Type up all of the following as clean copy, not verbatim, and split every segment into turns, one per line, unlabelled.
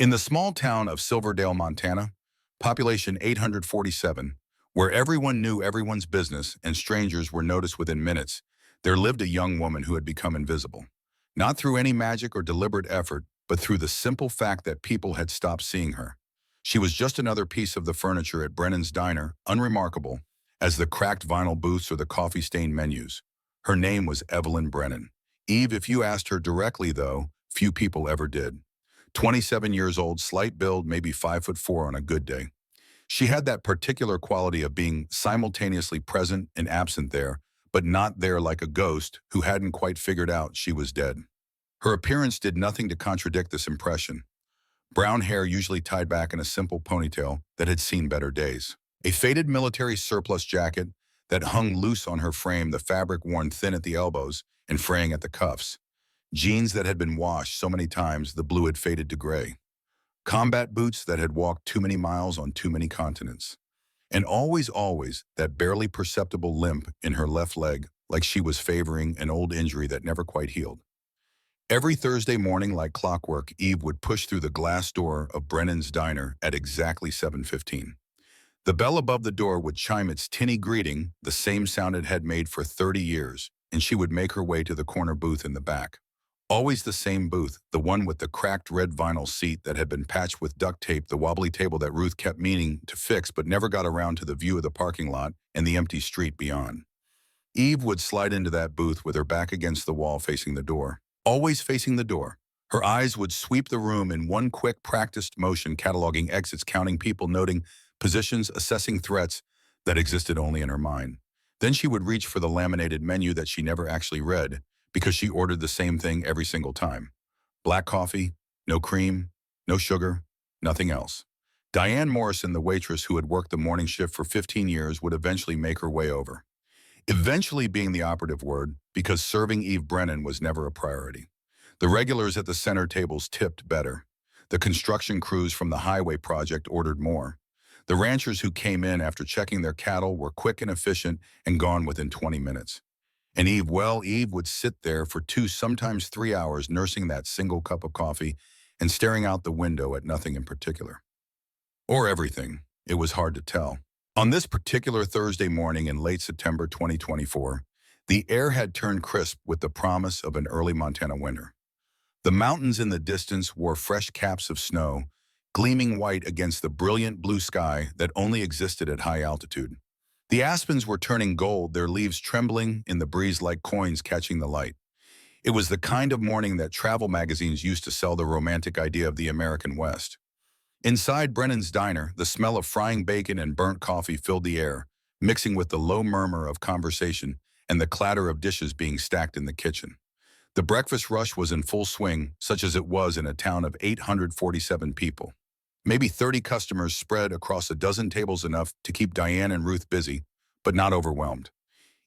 In the small town of Silverdale, Montana, population 847, where everyone knew everyone's business and strangers were noticed within minutes, there lived a young woman who had become invisible. Not through any magic or deliberate effort, but through the simple fact that people had stopped seeing her. She was just another piece of the furniture at Brennan's diner, unremarkable, as the cracked vinyl booths or the coffee-stained menus. Her name was Evelyn Brennan. Eve, if you asked her directly, though, few people ever did. 27 years old, slight build, maybe 5'4" on a good day. She had that particular quality of being simultaneously present and absent there, but not there like a ghost who hadn't quite figured out she was dead. Her appearance did nothing to contradict this impression. Brown hair usually tied back in a simple ponytail that had seen better days. A faded military surplus jacket that hung loose on her frame, the fabric worn thin at the elbows and fraying at the cuffs. Jeans that had been washed so many times the blue had faded to gray. Combat boots that had walked too many miles on too many continents. And always, that barely perceptible limp in her left leg, like she was favoring an old injury that never quite healed. Every Thursday morning, like clockwork, Eve would push through the glass door of Brennan's diner at exactly 7:15. The bell above the door would chime its tinny greeting, the same sound it had made for 30 years, and she would make her way to the corner booth in the back. Always the same booth, the one with the cracked red vinyl seat that had been patched with duct tape, the wobbly table that Ruth kept meaning to fix but never got around to the view of the parking lot and the empty street beyond. Eve would slide into that booth with her back against the wall facing the door. Always facing the door. Her eyes would sweep the room in one quick, practiced motion, cataloging exits, counting people, noting positions, assessing threats that existed only in her mind. Then she would reach for the laminated menu that she never actually read, because she ordered the same thing every single time. Black coffee, no cream, no sugar, nothing else. Diane Morrison, the waitress who had worked the morning shift for 15 years, would eventually make her way over. Eventually being the operative word, because serving Eve Brennan was never a priority. The regulars at the center tables tipped better. The construction crews from the highway project ordered more. The ranchers who came in after checking their cattle were quick and efficient and gone within 20 minutes. And Eve would sit there for 2, sometimes 3 hours, nursing that single cup of coffee and staring out the window at nothing in particular. Or everything. It was hard to tell. On this particular Thursday morning in late September 2024, the air had turned crisp with the promise of an early Montana winter. The mountains in the distance wore fresh caps of snow, gleaming white against the brilliant blue sky that only existed at high altitude. The aspens were turning gold, their leaves trembling in the breeze like coins catching the light. It was the kind of morning that travel magazines used to sell the romantic idea of the American West. Inside Brennan's diner, the smell of frying bacon and burnt coffee filled the air, mixing with the low murmur of conversation and the clatter of dishes being stacked in the kitchen. The breakfast rush was in full swing, such as it was in a town of 847 people. Maybe 30 customers spread across a dozen tables, enough to keep Diane and Ruth busy, but not overwhelmed.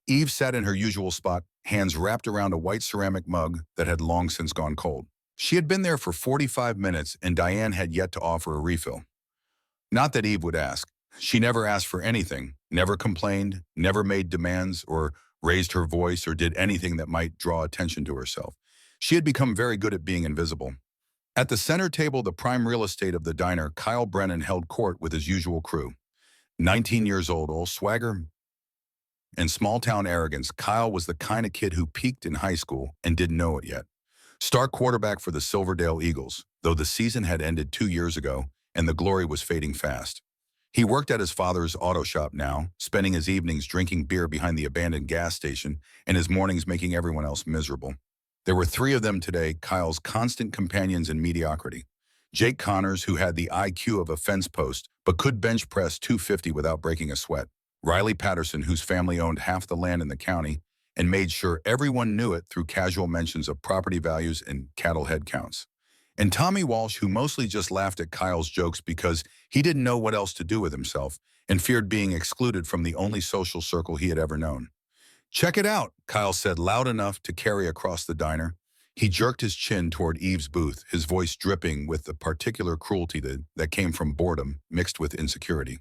Eve sat in her usual spot, hands wrapped around a white ceramic mug that had long since gone cold. She had been there for 45 minutes, and Diane had yet to offer a refill. Not that Eve would ask. She never asked for anything, never complained, never made demands or raised her voice or did anything that might draw attention to herself. She had become very good at being invisible. At the center table, the prime real estate of the diner, Kyle Brennan held court with his usual crew. 19 years old, all swagger and small-town arrogance, Kyle was the kind of kid who peaked in high school and didn't know it yet. Star quarterback for the Silverdale Eagles, though the season had ended 2 years ago and the glory was fading fast. He worked at his father's auto shop now, spending his evenings drinking beer behind the abandoned gas station and his mornings making everyone else miserable. There were 3 of them today, Kyle's constant companions in mediocrity. Jake Connors, who had the IQ of a fence post, but could bench press 250 without breaking a sweat. Riley Patterson, whose family owned half the land in the county and made sure everyone knew it through casual mentions of property values and cattle head counts. And Tommy Walsh, who mostly just laughed at Kyle's jokes because he didn't know what else to do with himself and feared being excluded from the only social circle he had ever known. "Check it out," Kyle said loud enough to carry across the diner. He jerked his chin toward Eve's booth, his voice dripping with the particular cruelty that came from boredom mixed with insecurity.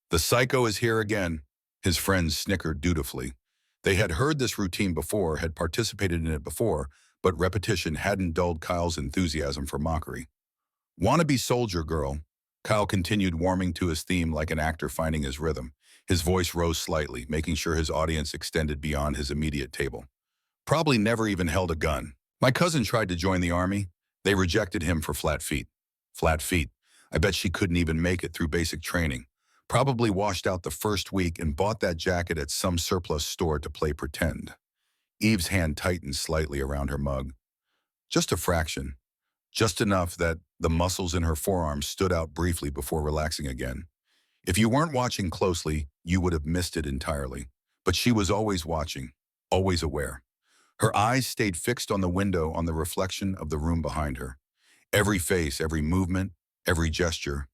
"The psycho is here again," his friends snickered dutifully. They had heard this routine before, had participated in it before, but repetition hadn't dulled Kyle's enthusiasm for mockery. Wannabe soldier girl. Kyle continued warming to his theme like an actor finding his rhythm. His voice rose slightly, making sure his audience extended beyond his immediate table. Probably never even held a gun. My cousin tried to join the army. They rejected him for flat feet. Flat feet. I bet she couldn't even make it through basic training. Probably washed out the first week and bought that jacket at some surplus store to play pretend. Eve's hand tightened slightly around her mug. Just a fraction. Just enough that the muscles in her forearms stood out briefly before relaxing again. If you weren't watching closely, you would have missed it entirely. But she was always watching, always aware. Her eyes stayed fixed on the window on the reflection of the room behind her. Every face, every movement, every gesture.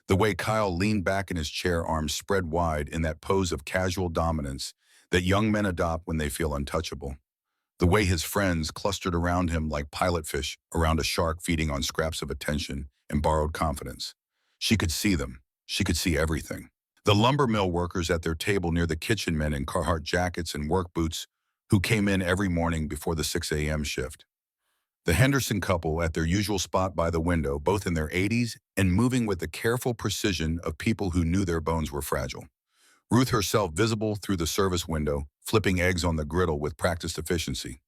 The way Kyle leaned back in his chair, arms spread wide in that pose of casual dominance that young men adopt when they feel untouchable. The way his friends clustered around him like pilotfish around a shark feeding on scraps of attention and borrowed confidence. She could see them. She could see everything. The lumber mill workers at their table near the kitchen men in Carhartt jackets and work boots who came in every morning before the 6 a.m. shift. The Henderson couple at their usual spot by the window, both in their 80s and moving with the careful precision of people who knew their bones were fragile. Ruth herself visible through the service window, flipping eggs on the griddle with practiced efficiency.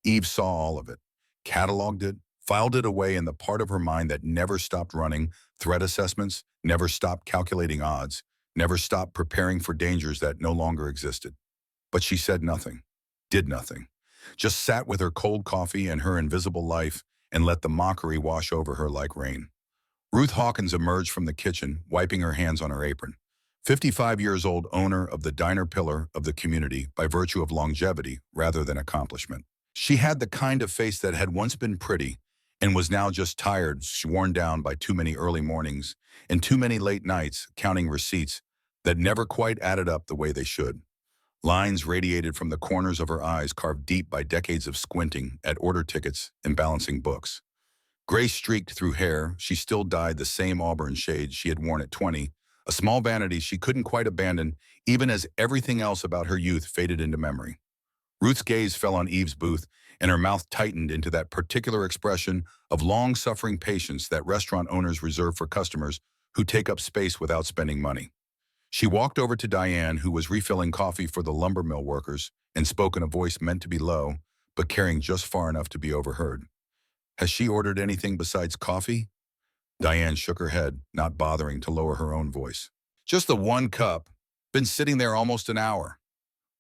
Eve saw all of it, cataloged it, filed it away in the part of her mind that never stopped running threat assessments, never stopped calculating odds, never stopped preparing for dangers that no longer existed. But she said nothing, did nothing, just sat with her cold coffee and her invisible life and let the mockery wash over her like rain. Ruth Hawkins emerged from the kitchen, wiping her hands on her apron. 55 years old, owner of the diner pillar of the community by virtue of longevity rather than accomplishment. She had the kind of face that had once been pretty and was now just tired, worn down by too many early mornings and too many late nights counting receipts that never quite added up the way they should. Lines radiated from the corners of her eyes carved deep by decades of squinting at order tickets and balancing books. Gray streaked through hair, she still dyed the same auburn shade she had worn at 20, a small vanity she couldn't quite abandon, even as everything else about her youth faded into memory. Ruth's gaze fell on Eve's booth, and her mouth tightened into that particular expression of long-suffering patience that restaurant owners reserve for customers who take up space without spending money. She walked over to Diane, who was refilling coffee for the lumber mill workers, and spoke in a voice meant to be low, but carrying just far enough to be overheard. "Has she ordered anything besides coffee?" Diane shook her head, not bothering to lower her own voice. "Just the one cup. Been sitting there almost an hour."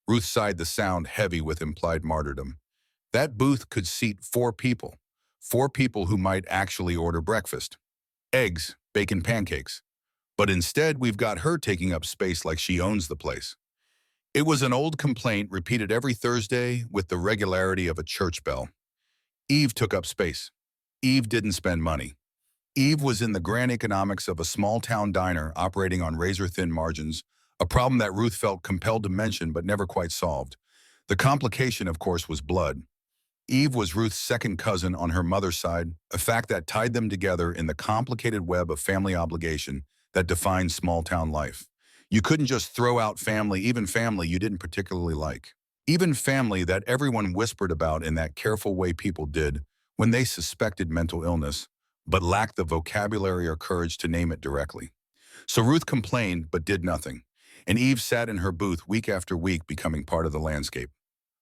Ruth sighed, the sound heavy with implied martyrdom. That booth could seat 4 people. 4 people who might actually order breakfast. Eggs, bacon, pancakes. But instead, we've got her taking up space like she owns the place. It was an old complaint repeated every Thursday with the regularity of a church bell. Eve took up space. Eve didn't spend money. Eve was in the grand economics of a small-town diner operating on razor-thin margins, a problem that Ruth felt compelled to mention but never quite solved. The complication, of course, was blood. Eve was Ruth's second cousin on her mother's side, a fact that tied them together in the complicated web of family obligation that defined small-town life. You couldn't just throw out family, even family you didn't particularly like. Even family that everyone whispered about in that careful way people did when they suspected mental illness, but lacked the vocabulary or courage to name it directly. So Ruth complained but did nothing, and Eve sat in her booth week after week, becoming part of the landscape.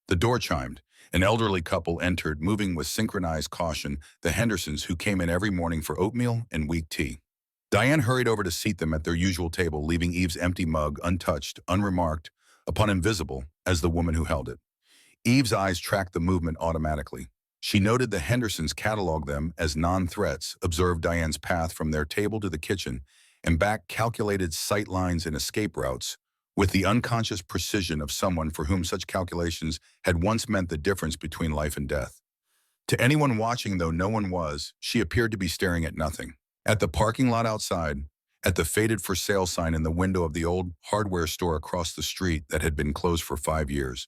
The door chimed. An elderly couple entered, moving with synchronized caution, the Hendersons, who came in every morning for oatmeal and weak tea. Diane hurried over to seat them at their usual table, leaving Eve's empty mug untouched, unremarked, upon invisible as the woman who held it. Eve's eyes tracked the movement automatically. She noted the Hendersons cataloged them as non-threats, observed Diane's path from their table to the kitchen, and back calculated sight lines and escape routes with the unconscious precision of someone for whom such calculations had once meant the difference between life and death. To anyone watching, though no one was, she appeared to be staring at nothing. At the parking lot outside, at the faded for sale sign in the window of the old hardware store across the street that had been closed for 5 years,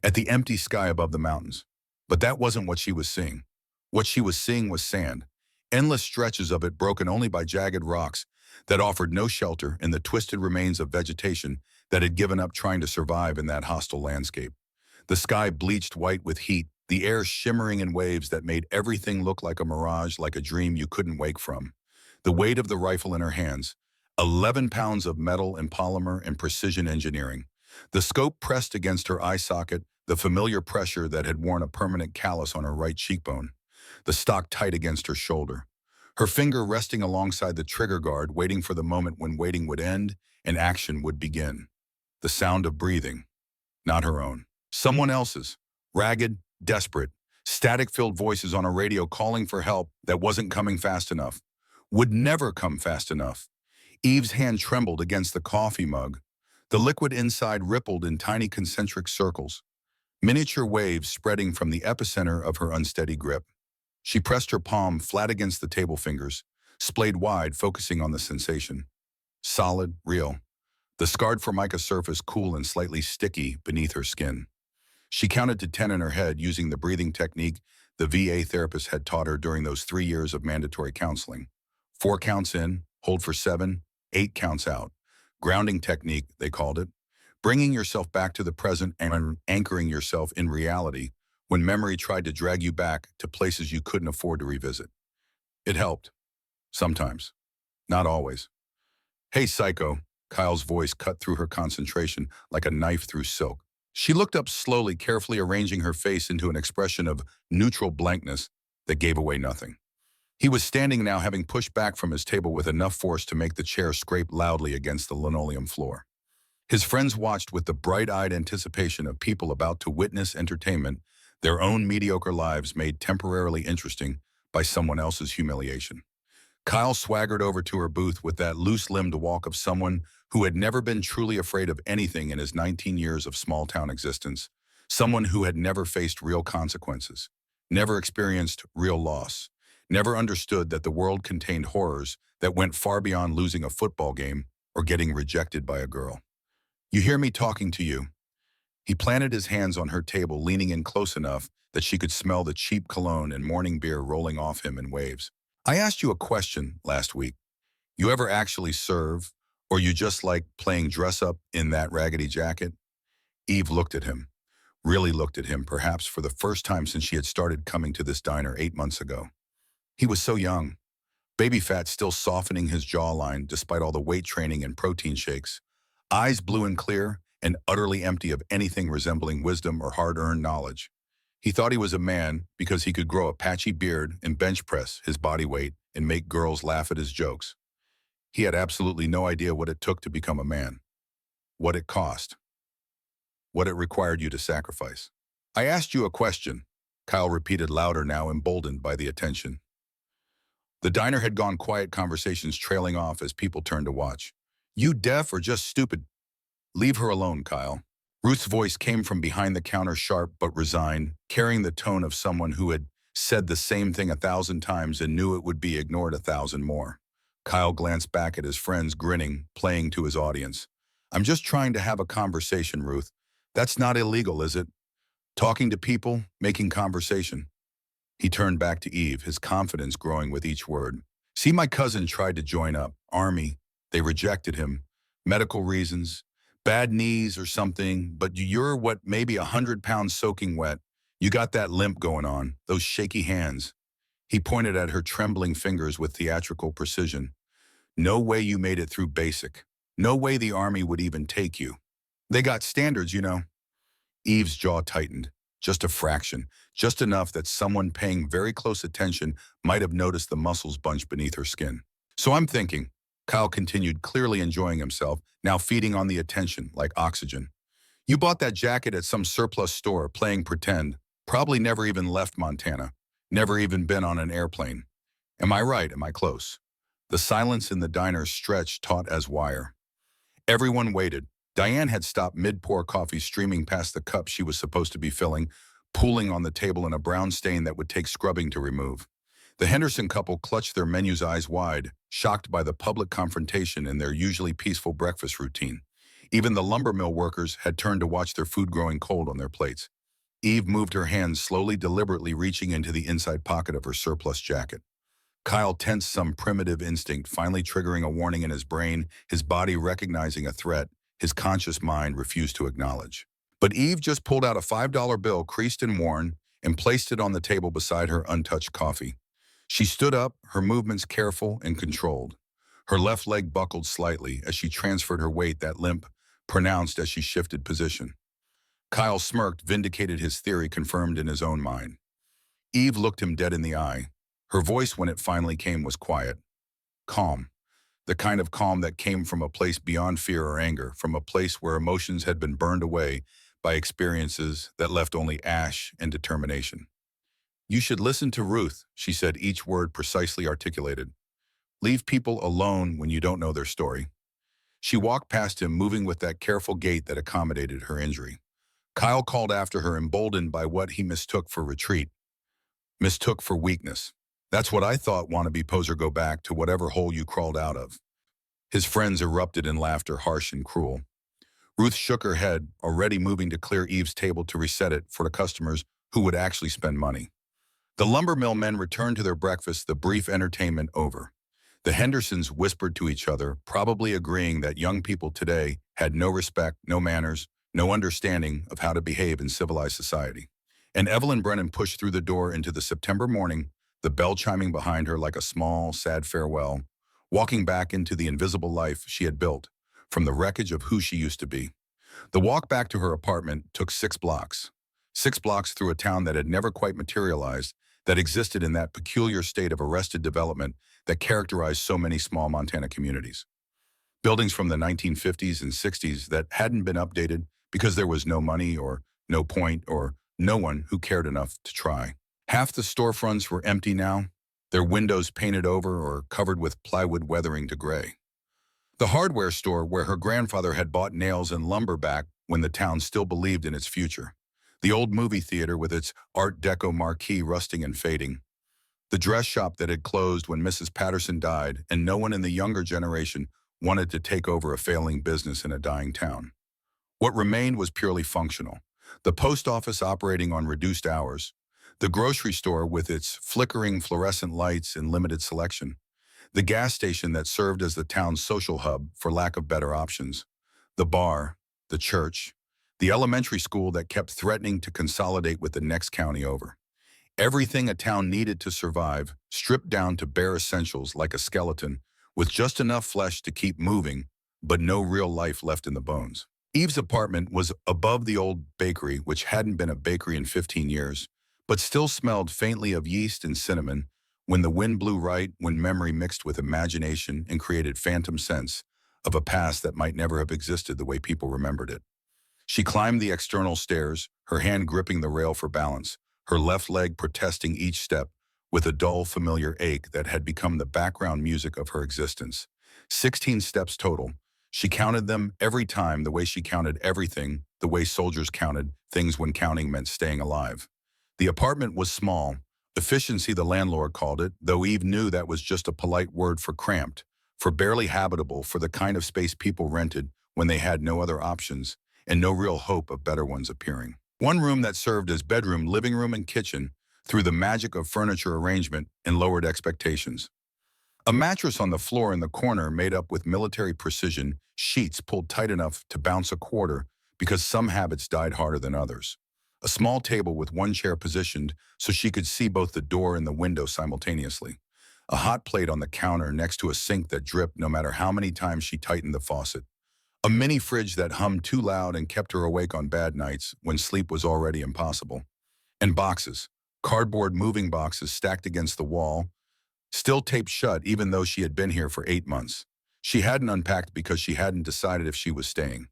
at the empty sky above the mountains. But that wasn't what she was seeing. What she was seeing was sand, endless stretches of it broken only by jagged rocks that offered no shelter in the twisted remains of vegetation that had given up trying to survive in that hostile landscape. The sky bleached white with heat, the air shimmering in waves that made everything look like a mirage, like a dream you couldn't wake from. the weight of the rifle in her hands, 11 pounds of metal and polymer and precision engineering. The scope pressed against her eye socket, the familiar pressure that had worn a permanent callus on her right cheekbone, the stock tight against her shoulder. Her finger resting alongside the trigger guard, waiting for the moment when waiting would end and action would begin. The sound of breathing, not her own. Someone else's. Ragged, desperate, static-filled voices on a radio calling for help that wasn't coming fast enough. Would never come fast enough. Eve's hand trembled against the coffee mug. The liquid inside rippled in tiny concentric circles, miniature waves spreading from the epicenter of her unsteady grip. She pressed her palm flat against the table fingers, splayed wide, focusing on the sensation. Solid, real. The scarred formica surface cool and slightly sticky beneath her skin. She counted to 10 in her head using the breathing technique the VA therapist had taught her during those 3 years of mandatory counseling. 4 counts in, hold for 7, 8 counts out. Grounding technique, they called it. Bringing yourself back to the present and anchoring yourself in reality when memory tried to drag you back to places you couldn't afford to revisit. It helped. Sometimes. Not always. Hey, psycho. Kyle's voice cut through her concentration like a knife through silk. She looked up slowly, carefully arranging her face into an expression of neutral blankness that gave away nothing. He was standing now, having pushed back from his table with enough force to make the chair scrape loudly against the linoleum floor. His friends watched with the bright-eyed anticipation of people about to witness entertainment, their own mediocre lives made temporarily interesting by someone else's humiliation. Kyle swaggered over to her booth with that loose-limbed walk of someone who had never been truly afraid of anything in his 19 years of small-town existence, someone who had never faced real consequences, never experienced real loss, never understood that the world contained horrors that went far beyond losing a football game or getting rejected by a girl. You hear me talking to you. He planted his hands on her table, leaning in close enough that she could smell the cheap cologne and morning beer rolling off him in waves. I asked you a question last week. You ever actually serve, or you just like playing dress-up in that raggedy jacket? Eve looked at him, really looked at him, perhaps for the first time since she had started coming to this diner 8 months ago. He was so young, baby fat still softening his jawline despite all the weight training and protein shakes, eyes blue and clear and utterly empty of anything resembling wisdom or hard-earned knowledge. He thought he was a man because he could grow a patchy beard and bench press his body weight and make girls laugh at his jokes. He had absolutely no idea what it took to become a man, what it cost, what it required you to sacrifice. I asked you a question, Kyle repeated louder now, emboldened by the attention. The diner had gone quiet, conversations trailing off as people turned to watch. You deaf or just stupid? Leave her alone, Kyle. Ruth's voice came from behind the counter, sharp but resigned, carrying the tone of someone who had said the same thing 1,000 times and knew it would be ignored 1,000 more. Kyle glanced back at his friends, grinning, playing to his audience. I'm just trying to have a conversation, Ruth. That's not illegal, is it? Talking to people, making conversation. He turned back to Eve, his confidence growing with each word. See, my cousin tried to join up. Army. They rejected him. Medical reasons. Bad knees or something, but you're what, maybe 100 pounds soaking wet. You got that limp going on, those shaky hands. He pointed at her trembling fingers with theatrical precision. No way you made it through basic. No way the Army would even take you. They got standards, you know. Eve's jaw tightened, just a fraction, just enough that someone paying very close attention might have noticed the muscles bunched beneath her skin. So I'm thinking, Kyle continued, clearly enjoying himself, now feeding on the attention like oxygen. You bought that jacket at some surplus store, playing pretend, probably never even left Montana, never even been on an airplane. Am I right? Am I close? The silence in the diner stretched taut as wire. Everyone waited. Diane had stopped mid-pour, coffee streaming past the cup she was supposed to be filling, pooling on the table in a brown stain that would take scrubbing to remove. The Henderson couple clutched their menus, eyes wide, shocked by the public confrontation in their usually peaceful breakfast routine. Even the lumber mill workers had turned to watch their food growing cold on their plates. Eve moved her hands slowly, deliberately reaching into the inside pocket of her surplus jacket. Kyle tensed, some primitive instinct finally triggering a warning in his brain, his body recognizing a threat his conscious mind refused to acknowledge. But Eve just pulled out a $5 bill, creased and worn, and placed it on the table beside her untouched coffee. She stood up, her movements careful and controlled. Her left leg buckled slightly as she transferred her weight, that limp pronounced as she shifted position. Kyle smirked, vindicated his theory confirmed in his own mind. Eve looked him dead in the eye. Her voice, when it finally came, was quiet, calm. The kind of calm that came from a place beyond fear or anger, from a place where emotions had been burned away by experiences that left only ash and determination. "You should listen to Ruth," she said, each word precisely articulated. "Leave people alone when you don't know their story." She walked past him, moving with that careful gait that accommodated her injury. Kyle called after her, emboldened by what he mistook for retreat, mistook for weakness. "That's what I thought, wannabe poser, go back to whatever hole you crawled out of." His friends erupted in laughter, harsh and cruel. Ruth shook her head, already moving to clear Eve's table to reset it for the customers who would actually spend money. The lumber mill men returned to their breakfast, the brief entertainment over. The Hendersons whispered to each other, probably agreeing that young people today had no respect, no manners, no understanding of how to behave in civilized society. And Evelyn Brennan pushed through the door into the September morning, the bell chiming behind her like a small, sad farewell, walking back into the invisible life she had built from the wreckage of who she used to be. The walk back to her apartment took 6 blocks. 6 blocks through a town that had never quite materialized, that existed in that peculiar state of arrested development that characterized so many small Montana communities. Buildings from the 1950s and 60s that hadn't been updated because there was no money or no point or no one who cared enough to try. Half the storefronts were empty now, their windows painted over or covered with plywood weathering to gray. The hardware store where her grandfather had bought nails and lumber back when the town still believed in its future. The old movie theater with its Art Deco marquee rusting and fading. The dress shop that had closed when Mrs. Patterson died and no one in the younger generation wanted to take over a failing business in a dying town. What remained was purely functional. The post office operating on reduced hours. The grocery store with its flickering fluorescent lights and limited selection. The gas station that served as the town's social hub for lack of better options. The bar, the church, the elementary school that kept threatening to consolidate with the next county over. Everything a town needed to survive, stripped down to bare essentials like a skeleton, with just enough flesh to keep moving, but no real life left in the bones. Eve's apartment was above the old bakery, which hadn't been a bakery in 15 years, but still smelled faintly of yeast and cinnamon when the wind blew right, when memory mixed with imagination and created phantom sense of a past that might never have existed the way people remembered it. She climbed the external stairs, her hand gripping the rail for balance, her left leg protesting each step with a dull, familiar ache that had become the background music of her existence. 16 steps total. She counted them every time the way she counted everything, the way soldiers counted things when counting meant staying alive. The apartment was small, efficiency the landlord called it, though Eve knew that was just a polite word for cramped, for barely habitable, for the kind of space people rented when they had no other options and no real hope of better ones appearing. One room that served as bedroom, living room, and kitchen through the magic of furniture arrangement and lowered expectations. A mattress on the floor in the corner made up with military precision, sheets pulled tight enough to bounce a quarter because some habits died harder than others. A small table with one chair positioned so she could see both the door and the window simultaneously. A hot plate on the counter next to a sink that dripped no matter how many times she tightened the faucet. A mini fridge that hummed too loud and kept her awake on bad nights when sleep was already impossible. And boxes, cardboard moving boxes stacked against the wall, still taped shut even though she had been here for 8 months. She hadn't unpacked because she hadn't decided if she was staying.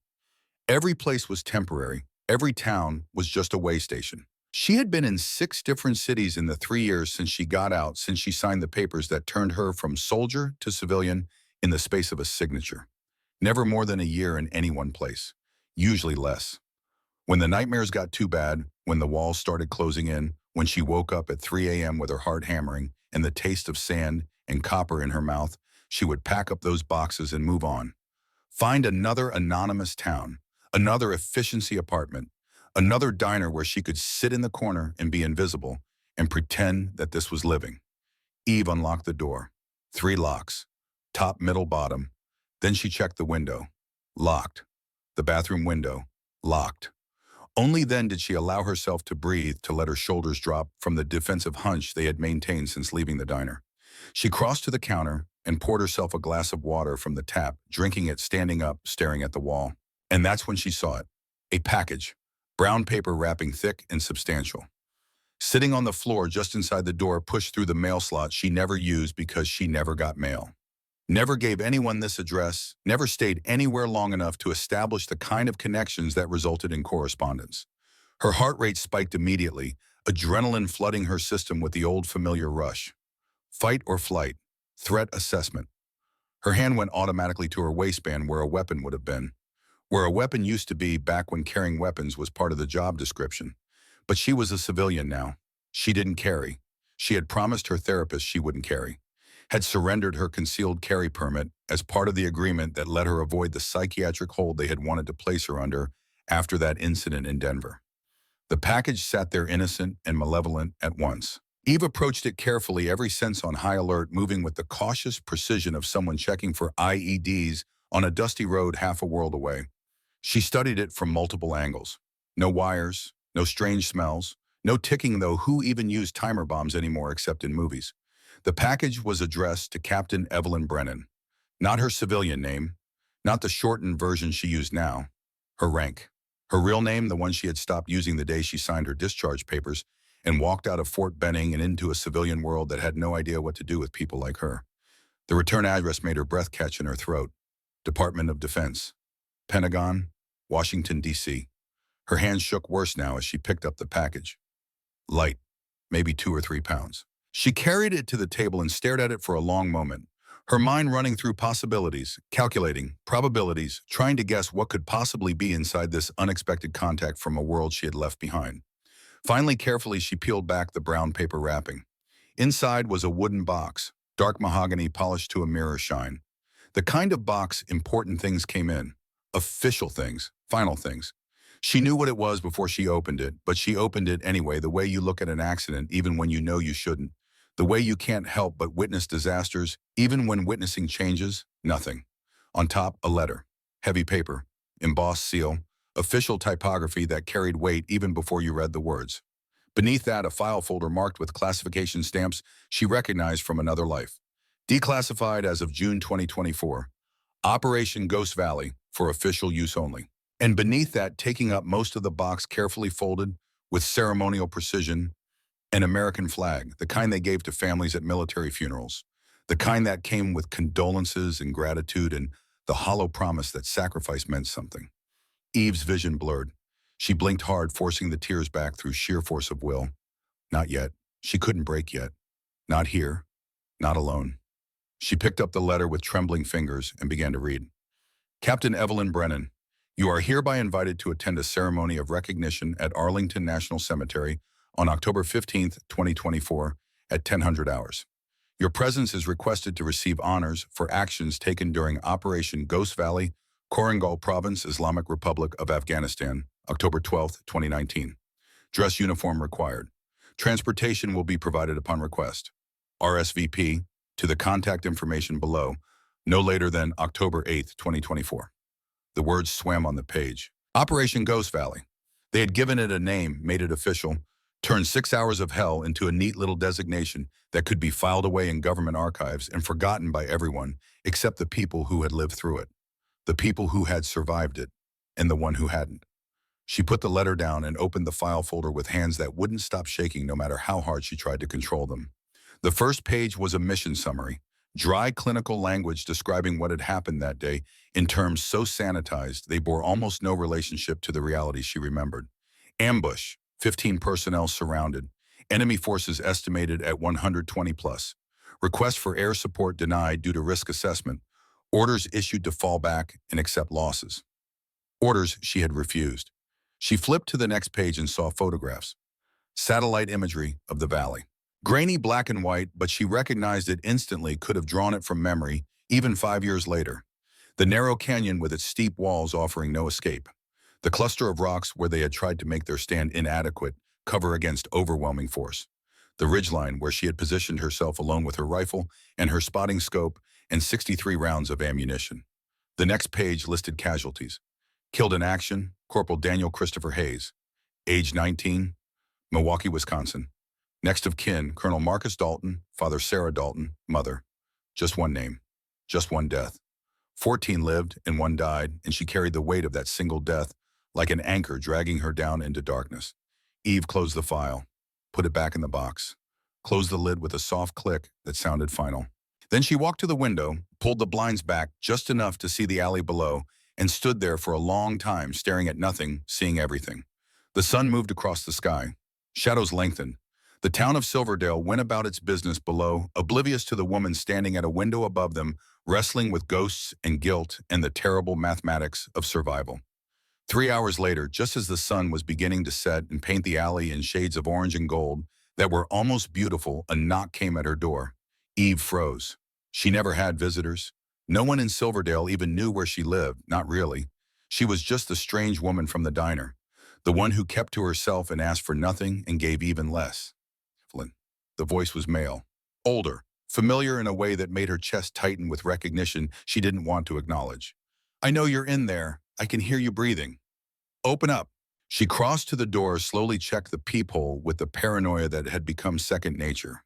Every place was temporary. Every town was just a way station. She had been in 6 different cities in the 3 years since she got out, since she signed the papers that turned her from soldier to civilian in the space of a signature. Never more than a year in any one place, usually less. When the nightmares got too bad, when the walls started closing in, when she woke up at 3 a.m. with her heart hammering and the taste of sand and copper in her mouth, she would pack up those boxes and move on. Find another anonymous town, another efficiency apartment, another diner where she could sit in the corner and be invisible and pretend that this was living. Eve unlocked the door. 3 locks, top, middle, bottom. Then she checked the window. Locked. The bathroom window. Locked. Only then did she allow herself to breathe, to let her shoulders drop from the defensive hunch they had maintained since leaving the diner. She crossed to the counter and poured herself a glass of water from the tap, drinking it standing up, staring at the wall. And that's when she saw it. A package, brown paper wrapping thick and substantial. Sitting on the floor just inside the door, pushed through the mail slot she never used because she never got mail. Never gave anyone this address, never stayed anywhere long enough to establish the kind of connections that resulted in correspondence. Her heart rate spiked immediately, adrenaline flooding her system with the old familiar rush. Fight or flight, threat assessment. Her hand went automatically to her waistband where a weapon would have been. Where a weapon used to be back when carrying weapons was part of the job description. But she was a civilian now. She didn't carry. She had promised her therapist she wouldn't carry. Had surrendered her concealed carry permit as part of the agreement that let her avoid the psychiatric hold they had wanted to place her under after that incident in Denver. The package sat there innocent and malevolent at once. Eve approached it carefully, every sense on high alert, moving with the cautious precision of someone checking for IEDs on a dusty road half a world away. She studied it from multiple angles. No wires, no strange smells, no ticking, though who even used timer bombs anymore except in movies? The package was addressed to Captain Evelyn Brennan. Not her civilian name, not the shortened version she used now. Her rank. Her real name, the one she had stopped using the day she signed her discharge papers and walked out of Fort Benning and into a civilian world that had no idea what to do with people like her. The return address made her breath catch in her throat. Department of Defense. Pentagon, Washington, D.C. Her hands shook worse now as she picked up the package. Light, maybe 2 or 3 pounds. She carried it to the table and stared at it for a long moment, her mind running through possibilities, calculating, probabilities, trying to guess what could possibly be inside this unexpected contact from a world she had left behind. Finally, carefully, she peeled back the brown paper wrapping. Inside was a wooden box, dark mahogany polished to a mirror shine. The kind of box important things came in. Official things, final things. She knew what it was before she opened it, but she opened it anyway, the way you look at an accident even when you know you shouldn't. The way you can't help but witness disasters, even when witnessing changes, nothing. On top, a letter. Heavy paper. Embossed seal. Official typography that carried weight even before you read the words. Beneath that, a file folder marked with classification stamps she recognized from another life. Declassified as of June 2024. Operation Ghost Valley, for official use only. And beneath that, taking up most of the box, carefully folded, with ceremonial precision, an American flag, the kind they gave to families at military funerals. The kind that came with condolences and gratitude and the hollow promise that sacrifice meant something. Eve's vision blurred. She blinked hard, forcing the tears back through sheer force of will. Not yet. She couldn't break yet. Not here. Not alone. She picked up the letter with trembling fingers and began to read. Captain Evelyn Brennan, you are hereby invited to attend a ceremony of recognition at Arlington National Cemetery on October 15th, 2024 at 1000 hours. Your presence is requested to receive honors for actions taken during Operation Ghost Valley, Korangal Province, Islamic Republic of Afghanistan, October 12th, 2019. Dress uniform required. Transportation will be provided upon request. RSVP to the contact information below, no later than October 8th, 2024. The words swam on the page. Operation Ghost Valley. They had given it a name, made it official, turned 6 hours of hell into a neat little designation that could be filed away in government archives and forgotten by everyone except the people who had lived through it, the people who had survived it, and the one who hadn't. She put the letter down and opened the file folder with hands that wouldn't stop shaking no matter how hard she tried to control them. The first page was a mission summary, dry clinical language describing what had happened that day in terms so sanitized they bore almost no relationship to the reality she remembered. Ambush, 15 personnel surrounded, enemy forces estimated at 120 plus. Request for air support denied due to risk assessment. Orders issued to fall back and accept losses. Orders she had refused. She flipped to the next page and saw photographs. Satellite imagery of the valley. Grainy black and white, but she recognized it instantly, could have drawn it from memory, even 5 years later. The narrow canyon with its steep walls offering no escape. The cluster of rocks where they had tried to make their stand inadequate, cover against overwhelming force. The ridgeline where she had positioned herself alone with her rifle and her spotting scope and 63 rounds of ammunition. The next page listed casualties. Killed in action, Corporal Daniel Christopher Hayes. Age 19, Milwaukee, Wisconsin. Next of kin, Colonel Marcus Dalton, Father Sarah Dalton, mother. Just one name, just one death. 14 lived and one died, and she carried the weight of that single death like an anchor dragging her down into darkness. Eve closed the file, put it back in the box, closed the lid with a soft click that sounded final. Then she walked to the window, pulled the blinds back just enough to see the alley below, and stood there for a long time, staring at nothing, seeing everything. The sun moved across the sky. Shadows lengthened. The town of Silverdale went about its business below, oblivious to the woman standing at a window above them, wrestling with ghosts and guilt and the terrible mathematics of survival. 3 hours later, just as the sun was beginning to set and paint the alley in shades of orange and gold that were almost beautiful, a knock came at her door. Eve froze. She never had visitors. No one in Silverdale even knew where she lived, not really. She was just the strange woman from the diner, the one who kept to herself and asked for nothing and gave even less. The voice was male, older, familiar in a way that made her chest tighten with recognition she didn't want to acknowledge. I know you're in there. I can hear you breathing. Open up. She crossed to the door, slowly checked the peephole with the paranoia that had become second nature.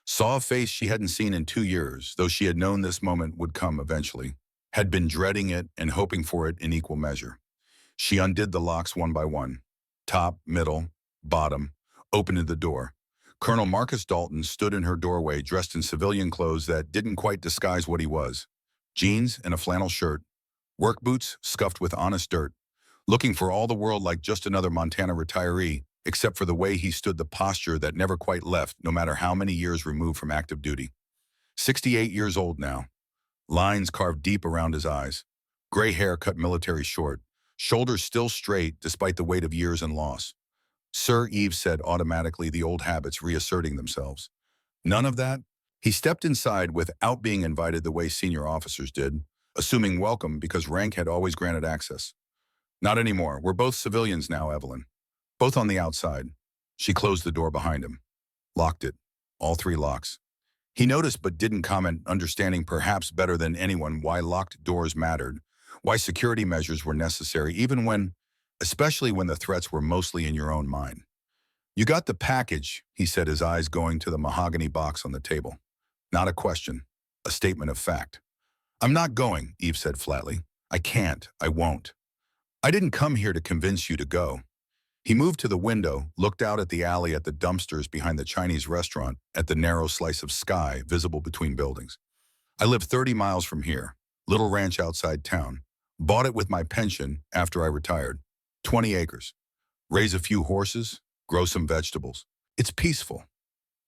Saw a face she hadn't seen in 2 years, though she had known this moment would come eventually. Had been dreading it and hoping for it in equal measure. She undid the locks one by one. Top, middle, bottom. Opened the door. Colonel Marcus Dalton stood in her doorway, dressed in civilian clothes that didn't quite disguise what he was. Jeans and a flannel shirt. Work boots scuffed with honest dirt. Looking for all the world like just another Montana retiree, except for the way he stood, the posture that never quite left, no matter how many years removed from active duty. 68 years old now. Lines carved deep around his eyes. Gray hair cut military short. Shoulders still straight despite the weight of years and loss. Sir, Eve said automatically, the old habits reasserting themselves. None of that? He stepped inside without being invited the way senior officers did, assuming welcome because rank had always granted access. Not anymore. We're both civilians now, Evelyn. Both on the outside. She closed the door behind him. Locked it. All 3 locks. He noticed but didn't comment, understanding perhaps better than anyone why locked doors mattered, why security measures were necessary, especially when the threats were mostly in your own mind. You got the package, he said, his eyes going to the mahogany box on the table. Not a question, a statement of fact. I'm not going, Eve said flatly. I can't, I won't. I didn't come here to convince you to go. He moved to the window, looked out at the alley, at the dumpsters behind the Chinese restaurant, at the narrow slice of sky visible between buildings. I live 30 miles from here, little ranch outside town. Bought it with my pension after I retired. 20 acres. Raise a few horses, grow some vegetables. It's peaceful.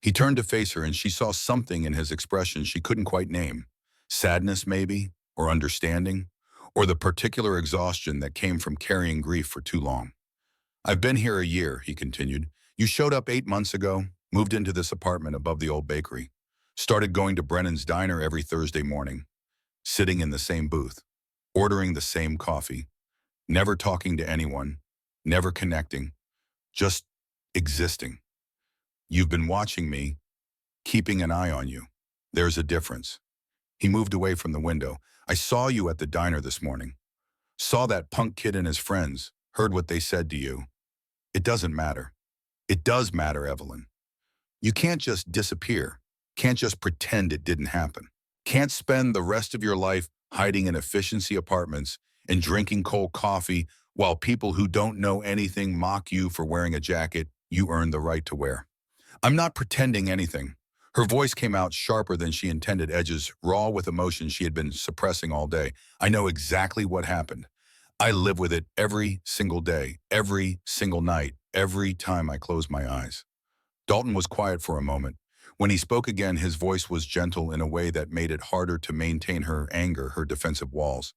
He turned to face her and she saw something in his expression she couldn't quite name. Sadness maybe, or understanding, or the particular exhaustion that came from carrying grief for too long. I've been here a year, he continued. You showed up 8 months ago, moved into this apartment above the old bakery. Started going to Brennan's Diner every Thursday morning. Sitting in the same booth. Ordering the same coffee. Never talking to anyone. Never connecting. Just existing. You've been watching me, keeping an eye on you. There's a difference. He moved away from the window. I saw you at the diner this morning. Saw that punk kid and his friends. Heard what they said to you. It doesn't matter. It does matter, Evelyn. You can't just disappear. Can't just pretend it didn't happen. Can't spend the rest of your life hiding in efficiency apartments and drinking cold coffee while people who don't know anything mock you for wearing a jacket you earned the right to wear. I'm not pretending anything. Her voice came out sharper than she intended, edges raw with emotion she had been suppressing all day. I know exactly what happened. I live with it every single day, every single night, every time I close my eyes. Dalton was quiet for a moment. When he spoke again, his voice was gentle in a way that made it harder to maintain her anger, her defensive walls.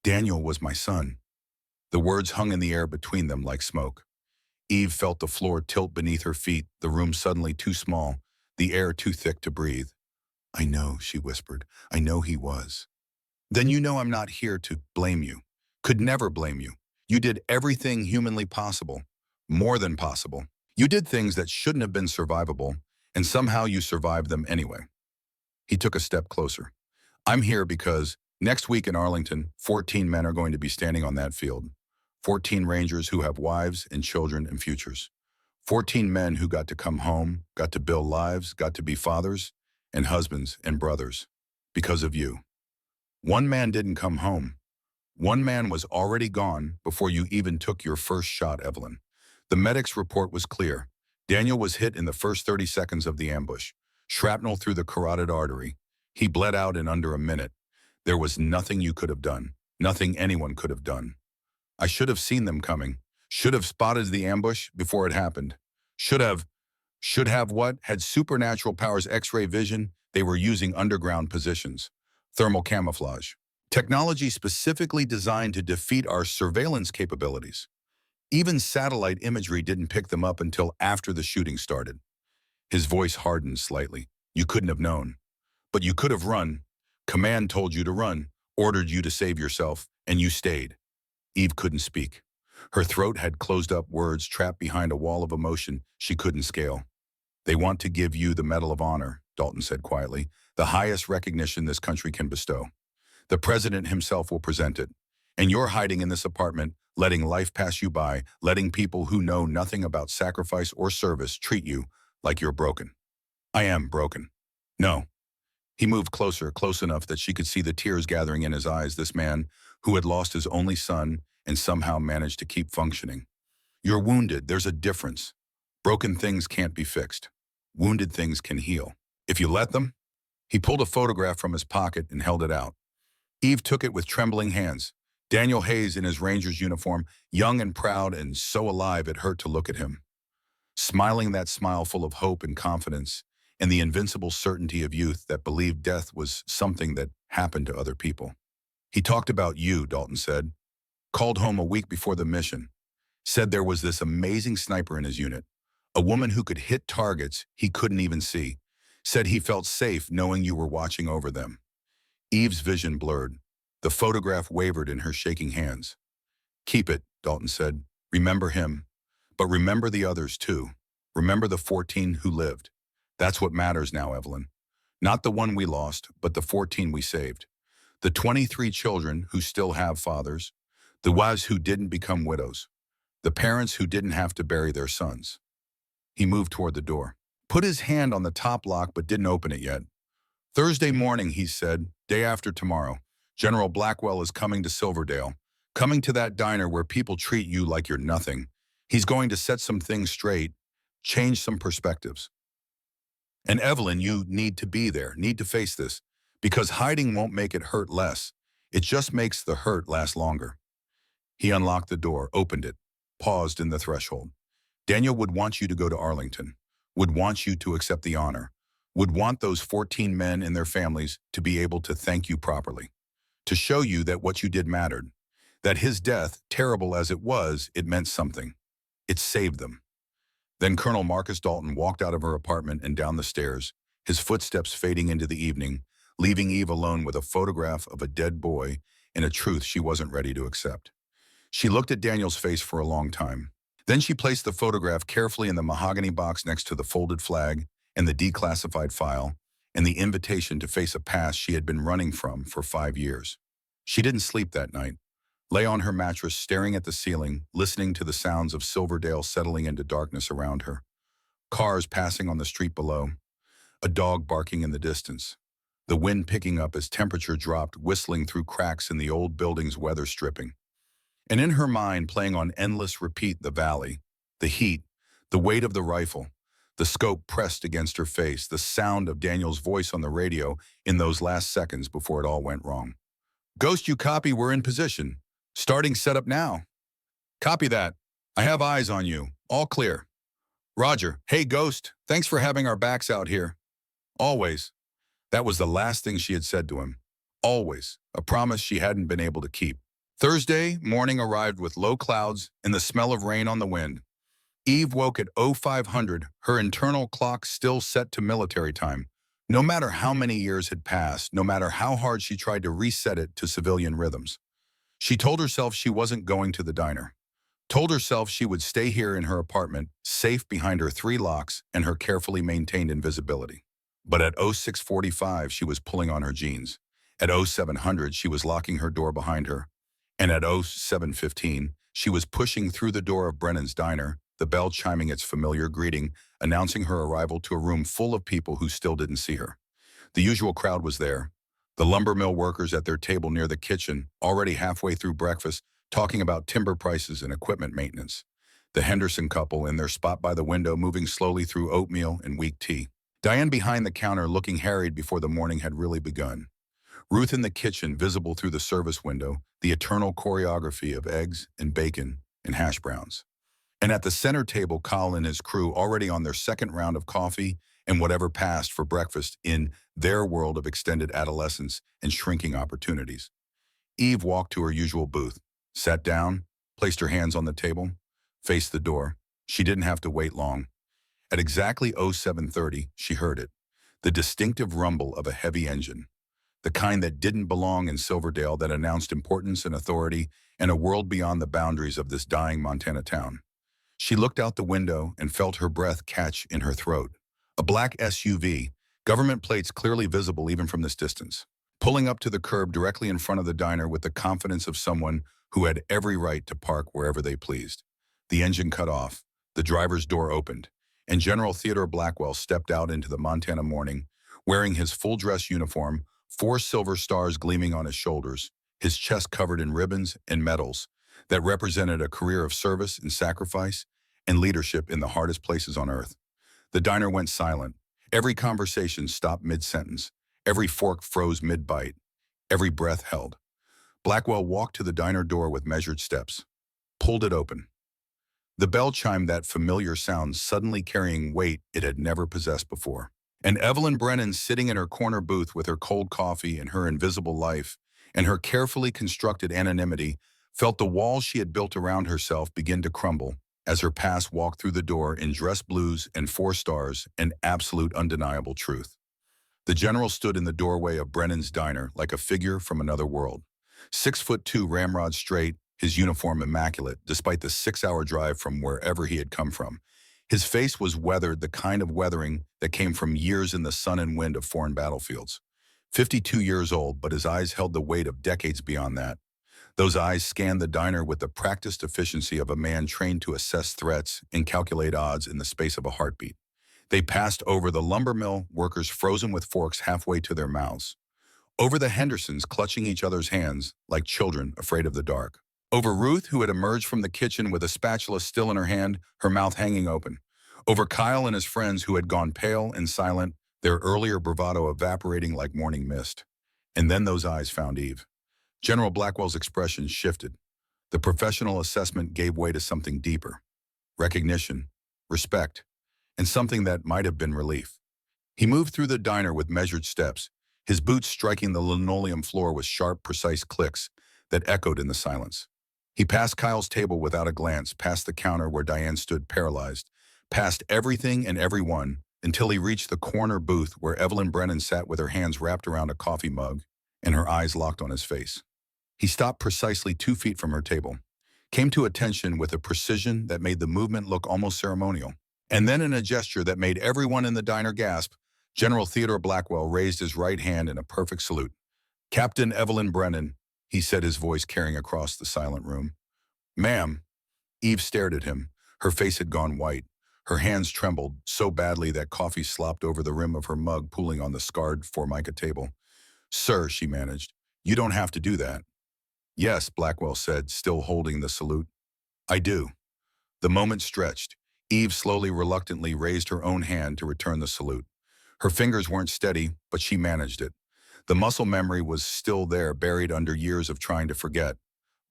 Daniel was my son. The words hung in the air between them like smoke. Eve felt the floor tilt beneath her feet, the room suddenly too small, the air too thick to breathe. I know, she whispered. I know he was. Then you know I'm not here to blame you. Could never blame you. You did everything humanly possible. More than possible. You did things that shouldn't have been survivable, and somehow you survived them anyway. He took a step closer. I'm here because next week in Arlington, 14 men are going to be standing on that field. 14 Rangers who have wives and children and futures. 14 men who got to come home, got to build lives, got to be fathers and husbands and brothers. Because of you. One man didn't come home. One man was already gone before you even took your first shot, Evelyn. The medic's report was clear. Daniel was hit in the first 30 seconds of the ambush. Shrapnel through the carotid artery. He bled out in under a minute. There was nothing you could have done. Nothing anyone could have done. I should have seen them coming. Should have spotted the ambush before it happened. Should have what? Had supernatural powers, X-ray vision. They were using underground positions. Thermal camouflage. Technology specifically designed to defeat our surveillance capabilities. Even satellite imagery didn't pick them up until after the shooting started. His voice hardened slightly. You couldn't have known. But you could have run. Command told you to run, ordered you to save yourself, and you stayed. Eve couldn't speak. Her throat had closed up, words trapped behind a wall of emotion she couldn't scale. They want to give you the Medal of Honor, Dalton said quietly, the highest recognition this country can bestow. The president himself will present it. And you're hiding in this apartment, letting life pass you by, letting people who know nothing about sacrifice or service treat you like you're broken. I am broken. No. He moved closer, close enough that she could see the tears gathering in his eyes, this man who had lost his only son and somehow managed to keep functioning. You're wounded. There's a difference. Broken things can't be fixed. Wounded things can heal. If you let them. He pulled a photograph from his pocket and held it out. Eve took it with trembling hands. Daniel Hayes in his Ranger's uniform, young and proud and so alive it hurt to look at him. Smiling that smile full of hope and confidence and the invincible certainty of youth that believed death was something that happened to other people. He talked about you, Dalton said. Called home a week before the mission. Said there was this amazing sniper in his unit. A woman who could hit targets he couldn't even see. Said he felt safe knowing you were watching over them. Eve's vision blurred. The photograph wavered in her shaking hands. Keep it, Dalton said. Remember him. But remember the others too. Remember the 14 who lived. That's what matters now, Evelyn. Not the one we lost, but the 14 we saved. The 23 children who still have fathers. The wives who didn't become widows. The parents who didn't have to bury their sons. He moved toward the door. Put his hand on the top lock but didn't open it yet. Thursday morning, he said, day after tomorrow, General Blackwell is coming to Silverdale, coming to that diner where people treat you like you're nothing. He's going to set some things straight, change some perspectives. And Evelyn, you need to be there, need to face this, because hiding won't make it hurt less. It just makes the hurt last longer. He unlocked the door, opened it, paused in the threshold. Daniel would want you to go to Arlington, would want you to accept the honor, would want those 14 men and their families to be able to thank you properly, to show you that what you did mattered, that his death, terrible as it was, it meant something. It saved them. Then Colonel Marcus Dalton walked out of her apartment and down the stairs, his footsteps fading into the evening, leaving Eve alone with a photograph of a dead boy and a truth she wasn't ready to accept. She looked at Daniel's face for a long time. Then she placed the photograph carefully in the mahogany box next to the folded flag and the declassified file and the invitation to face a past she had been running from for 5 years. She didn't sleep that night. Lay on her mattress, staring at the ceiling, listening to the sounds of Silverdale settling into darkness around her. Cars passing on the street below. A dog barking in the distance. The wind picking up as temperature dropped, whistling through cracks in the old building's weather stripping. And in her mind, playing on endless repeat, the valley, the heat, the weight of the rifle, the scope pressed against her face, the sound of Daniel's voice on the radio in those last seconds before it all went wrong. Ghost, you copy, we're in position. Starting setup now. Copy that. I have eyes on you. All clear. Roger. Hey, Ghost. Thanks for having our backs out here. Always. That was the last thing she had said to him. Always. A promise she hadn't been able to keep. Thursday morning arrived with low clouds and the smell of rain on the wind. Eve woke at 0500, her internal clock still set to military time. No matter how many years had passed, no matter how hard she tried to reset it to civilian rhythms. She told herself she wasn't going to the diner. Told herself she would stay here in her apartment, safe behind her 3 locks and her carefully maintained invisibility. But at 0645, she was pulling on her jeans. At 0700, she was locking her door behind her. And at 0715, She was pushing through the door of Brennan's diner, the bell chiming its familiar greeting, announcing her arrival to a room full of people who still didn't see her. The usual crowd was there. The lumber mill workers at their table near the kitchen, already halfway through breakfast, talking about timber prices and equipment maintenance. The Henderson couple in their spot by the window moving slowly through oatmeal and weak tea. Diane behind the counter looking harried before the morning had really begun. Ruth in the kitchen visible through the service window, the eternal choreography of eggs and bacon and hash browns. And at the center table, Kyle and his crew already on their second round of coffee and whatever passed for breakfast in their world of extended adolescence and shrinking opportunities. Eve walked to her usual booth, sat down, placed her hands on the table, faced the door. She didn't have to wait long. At exactly 07:30, she heard it, the distinctive rumble of a heavy engine, the kind that didn't belong in Silverdale, that announced importance and authority and a world beyond the boundaries of this dying Montana town. She looked out the window and felt her breath catch in her throat. A black SUV, government plates clearly visible even from this distance, pulling up to the curb directly in front of the diner with the confidence of someone who had every right to park wherever they pleased. The engine cut off, the driver's door opened, and General Theodore Blackwell stepped out into the Montana morning, wearing his full-dress uniform, 4 silver stars gleaming on his shoulders, his chest covered in ribbons and medals that represented a career of service and sacrifice and leadership in the hardest places on earth. The diner went silent. Every conversation stopped mid-sentence. Every fork froze mid-bite. Every breath held. Blackwell walked to the diner door with measured steps, pulled it open. The bell chimed, that familiar sound suddenly carrying weight it had never possessed before. And Evelyn Brennan, sitting in her corner booth with her cold coffee and her invisible life and her carefully constructed anonymity, felt the walls she had built around herself begin to crumble as her past walked through the door in dress blues and 4 stars and absolute undeniable truth. The general stood in the doorway of Brennan's diner like a figure from another world. 6'2", ramrod straight, his uniform immaculate, despite the 6-hour drive from wherever he had come from. His face was weathered, the kind of weathering that came from years in the sun and wind of foreign battlefields. 52 years old, but his eyes held the weight of decades beyond that. Those eyes scanned the diner with the practiced efficiency of a man trained to assess threats and calculate odds in the space of a heartbeat. They passed over the lumber mill workers frozen with forks halfway to their mouths, over the Hendersons clutching each other's hands like children afraid of the dark, over Ruth, who had emerged from the kitchen with a spatula still in her hand, her mouth hanging open, over Kyle and his friends who had gone pale and silent, their earlier bravado evaporating like morning mist. And then those eyes found Eve. General Blackwell's expression shifted. The professional assessment gave way to something deeper: recognition, respect, and something that might have been relief. He moved through the diner with measured steps, his boots striking the linoleum floor with sharp, precise clicks that echoed in the silence. He passed Kyle's table without a glance, past the counter where Diane stood paralyzed, past everything and everyone, until he reached the corner booth where Evelyn Brennan sat with her hands wrapped around a coffee mug and her eyes locked on his face. He stopped precisely 2 feet from her table, came to attention with a precision that made the movement look almost ceremonial. And then in a gesture that made everyone in the diner gasp, General Theodore Blackwell raised his right hand in a perfect salute. "Captain Evelyn Brennan," he said, his voice carrying across the silent room. "Ma'am." Eve stared at him. Her face had gone white. Her hands trembled so badly that coffee slopped over the rim of her mug, pooling on the scarred Formica table. "Sir," she managed, "you don't have to do that." "Yes," Blackwell said, still holding the salute. "I do." The moment stretched. Eve slowly, reluctantly raised her own hand to return the salute. Her fingers weren't steady, but she managed it. The muscle memory was still there, buried under years of trying to forget.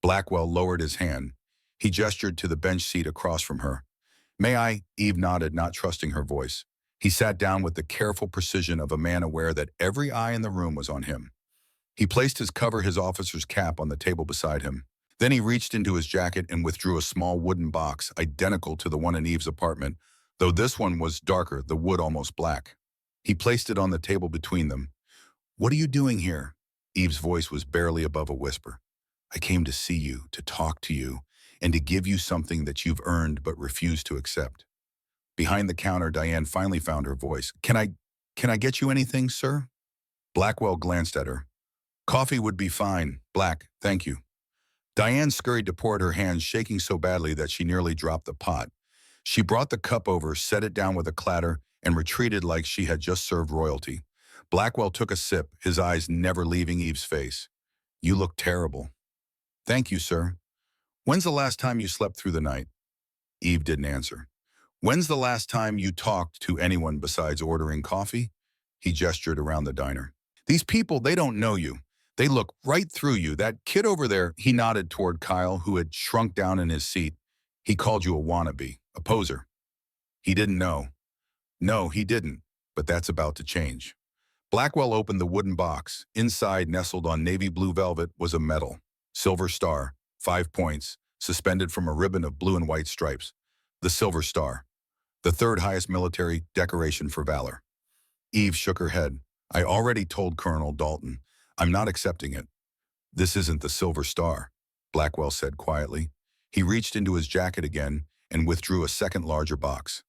Blackwell lowered his hand. He gestured to the bench seat across from her. "May I?" Eve nodded, not trusting her voice. He sat down with the careful precision of a man aware that every eye in the room was on him. He placed his officer's cap on the table beside him. Then he reached into his jacket and withdrew a small wooden box, identical to the one in Eve's apartment, though this one was darker, the wood almost black. He placed it on the table between them. "What are you doing here?" Eve's voice was barely above a whisper. "I came to see you, to talk to you, and to give you something that you've earned but refused to accept." Behind the counter, Diane finally found her voice. Can I get you anything, sir?" Blackwell glanced at her. "Coffee would be fine, Black, thank you." Diane scurried to pour out her hands, shaking so badly that she nearly dropped the pot. She brought the cup over, set it down with a clatter, and retreated like she had just served royalty. Blackwell took a sip, his eyes never leaving Eve's face. You look terrible. Thank you, sir. When's the last time you slept through the night? Eve didn't answer. When's the last time you talked to anyone besides ordering coffee? He gestured around the diner. These people, they don't know you. They look right through you. That kid over there, he nodded toward Kyle, who had shrunk down in his seat. He called you a wannabe, a poser. He didn't know. No, he didn't, but that's about to change. Blackwell opened the wooden box. Inside, nestled on navy blue velvet, was a medal. Silver Star, 5 points, suspended from a ribbon of blue and white stripes. The Silver Star, the third highest military decoration for valor. Eve shook her head. I already told Colonel Dalton. I'm not accepting it. This isn't the Silver Star, Blackwell said quietly. He reached into his jacket again and withdrew a second larger box.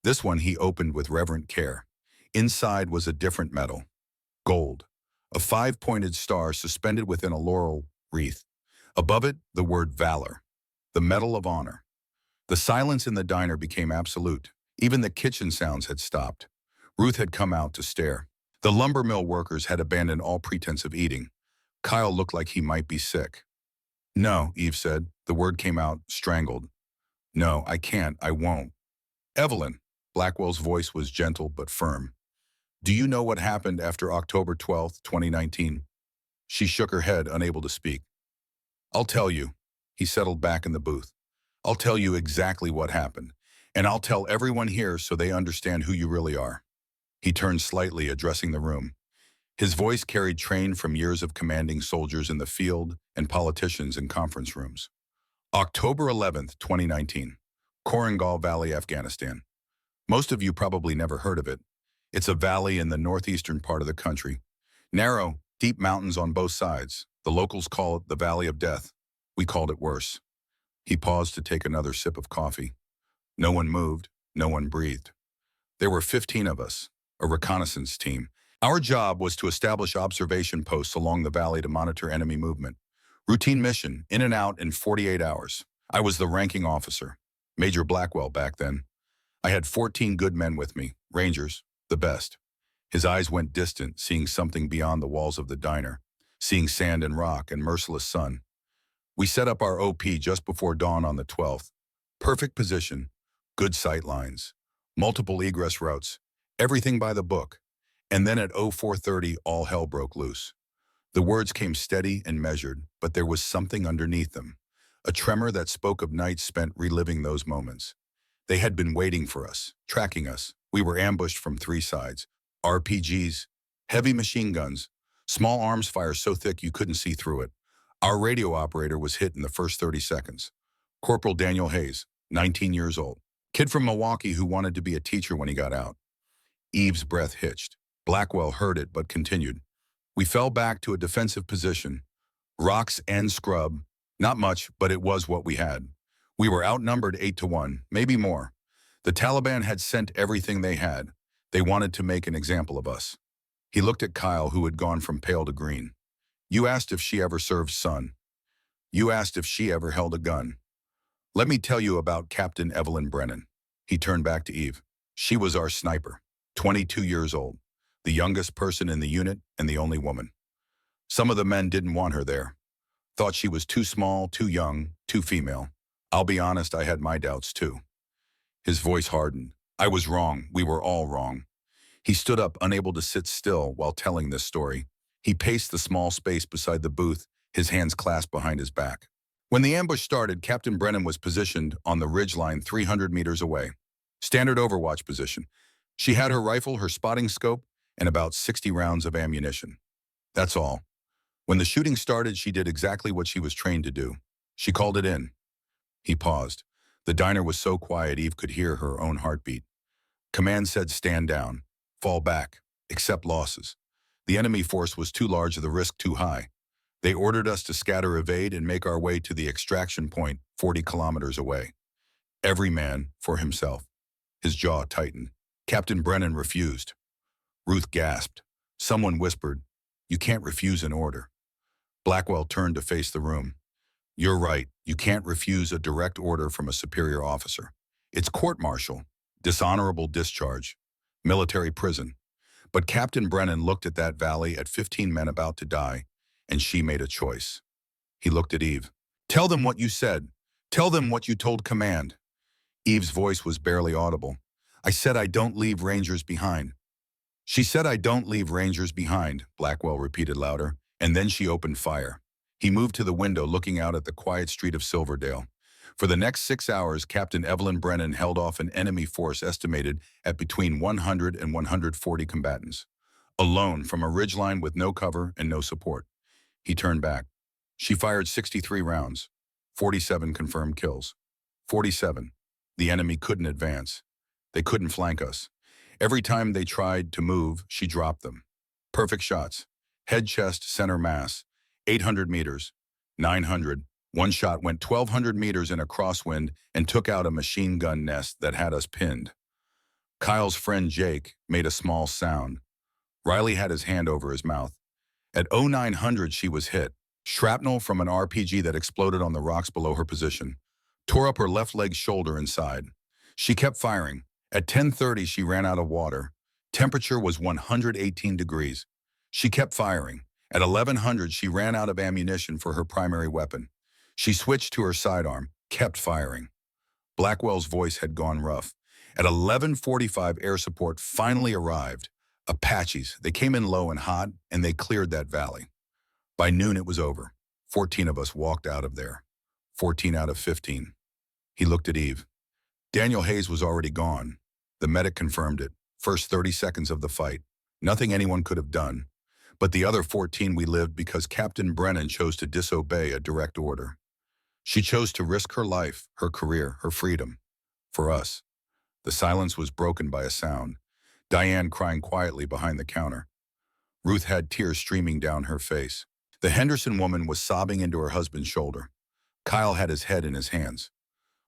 This one he opened with reverent care. Inside was a different medal. Gold. A 5-pointed star suspended within a laurel wreath. Above it, the word Valor. The Medal of Honor. The silence in the diner became absolute. Even the kitchen sounds had stopped. Ruth had come out to stare. The lumber mill workers had abandoned all pretense of eating. Kyle looked like he might be sick. No, Eve said. The word came out, strangled. No, I can't. I won't. Evelyn. Blackwell's voice was gentle but firm. Do you know what happened after October 12th, 2019? She shook her head, unable to speak. I'll tell you. He settled back in the booth. I'll tell you exactly what happened, and I'll tell everyone here so they understand who you really are. He turned slightly, addressing the room. His voice carried train from years of commanding soldiers in the field and politicians in conference rooms. October 11th, 2019. Korangal Valley, Afghanistan. Most of you probably never heard of it. It's a valley in the northeastern part of the country. Narrow, deep mountains on both sides. The locals call it the Valley of Death. We called it worse. He paused to take another sip of coffee. No one moved. No one breathed. There were 15 of us, a reconnaissance team. Our job was to establish observation posts along the valley to monitor enemy movement. Routine mission, in and out in 48 hours. I was the ranking officer, Major Blackwell back then. I had 14 good men with me, Rangers, the best. His eyes went distant, seeing something beyond the walls of the diner, seeing sand and rock and merciless sun. We set up our OP just before dawn on the 12th. Perfect position, good sight lines, multiple egress routes, everything by the book. And then at 0430, all hell broke loose. The words came steady and measured, but there was something underneath them, a tremor that spoke of nights spent reliving those moments. They had been waiting for us, tracking us. We were ambushed from 3 sides. RPGs, heavy machine guns, small arms fire so thick you couldn't see through it. Our radio operator was hit in the first 30 seconds. Corporal Daniel Hayes, 19 years old. Kid from Milwaukee who wanted to be a teacher when he got out. Eve's breath hitched. Blackwell heard it but continued. We fell back to a defensive position. Rocks and scrub. Not much, but it was what we had. We were outnumbered 8-1, maybe more. The Taliban had sent everything they had. They wanted to make an example of us. He looked at Kyle, who had gone from pale to green. You asked if she ever served, son. You asked if she ever held a gun. Let me tell you about Captain Evelyn Brennan. He turned back to Eve. She was our sniper, 22 years old, the youngest person in the unit and the only woman. Some of the men didn't want her there. Thought she was too small, too young, too female. I'll be honest, I had my doubts too. His voice hardened. I was wrong. We were all wrong. He stood up, unable to sit still while telling this story. He paced the small space beside the booth, his hands clasped behind his back. When the ambush started, Captain Brennan was positioned on the ridgeline 300 meters away. Standard overwatch position. She had her rifle, her spotting scope, and about 60 rounds of ammunition. That's all. When the shooting started, she did exactly what she was trained to do. She called it in. He paused. The diner was so quiet Eve could hear her own heartbeat. Command said stand down, fall back, accept losses. The enemy force was too large, the risk too high. They ordered us to scatter, evade, and make our way to the extraction point 40 kilometers away. Every man for himself. His jaw tightened. Captain Brennan refused. Ruth gasped. Someone whispered, "You can't refuse an order." Blackwell turned to face the room. You're right. You can't refuse a direct order from a superior officer. It's court-martial, dishonorable discharge, military prison. But Captain Brennan looked at that valley at 15 men about to die, and she made a choice. He looked at Eve. Tell them what you said. Tell them what you told command. Eve's voice was barely audible. I said I don't leave Rangers behind. She said I don't leave Rangers behind, Blackwell repeated louder, and then she opened fire. He moved to the window looking out at the quiet street of Silverdale. For the next 6 hours, Captain Evelyn Brennan held off an enemy force estimated at between 100 and 140 combatants. Alone from a ridgeline with no cover and no support. He turned back. She fired 63 rounds, 47 confirmed kills. 47. The enemy couldn't advance. They couldn't flank us. Every time they tried to move, she dropped them. Perfect shots. Head, chest, center mass. 800 meters. 900. One shot went 1,200 meters in a crosswind and took out a machine gun nest that had us pinned. Kyle's friend Jake made a small sound. Riley had his hand over his mouth. At 0900 she was hit. Shrapnel from an RPG that exploded on the rocks below her position. Tore up her left leg shoulder and side. She kept firing. At 10:30 she ran out of water. Temperature was 118 degrees. She kept firing. At 1100 she ran out of ammunition for her primary weapon. She switched to her sidearm, kept firing. Blackwell's voice had gone rough. At 11:45 air support finally arrived. Apaches. They came in low and hot, and they cleared that valley. By noon it was over. 14 of us walked out of there. 14 out of 15. He looked at Eve. Daniel Hayes was already gone. The medic confirmed it. First 30 seconds of the fight. Nothing anyone could have done. But the other 14 we lived because Captain Brennan chose to disobey a direct order. She chose to risk her life, her career, her freedom. For us. The silence was broken by a sound. Diane crying quietly behind the counter. Ruth had tears streaming down her face. The Henderson woman was sobbing into her husband's shoulder. Kyle had his head in his hands.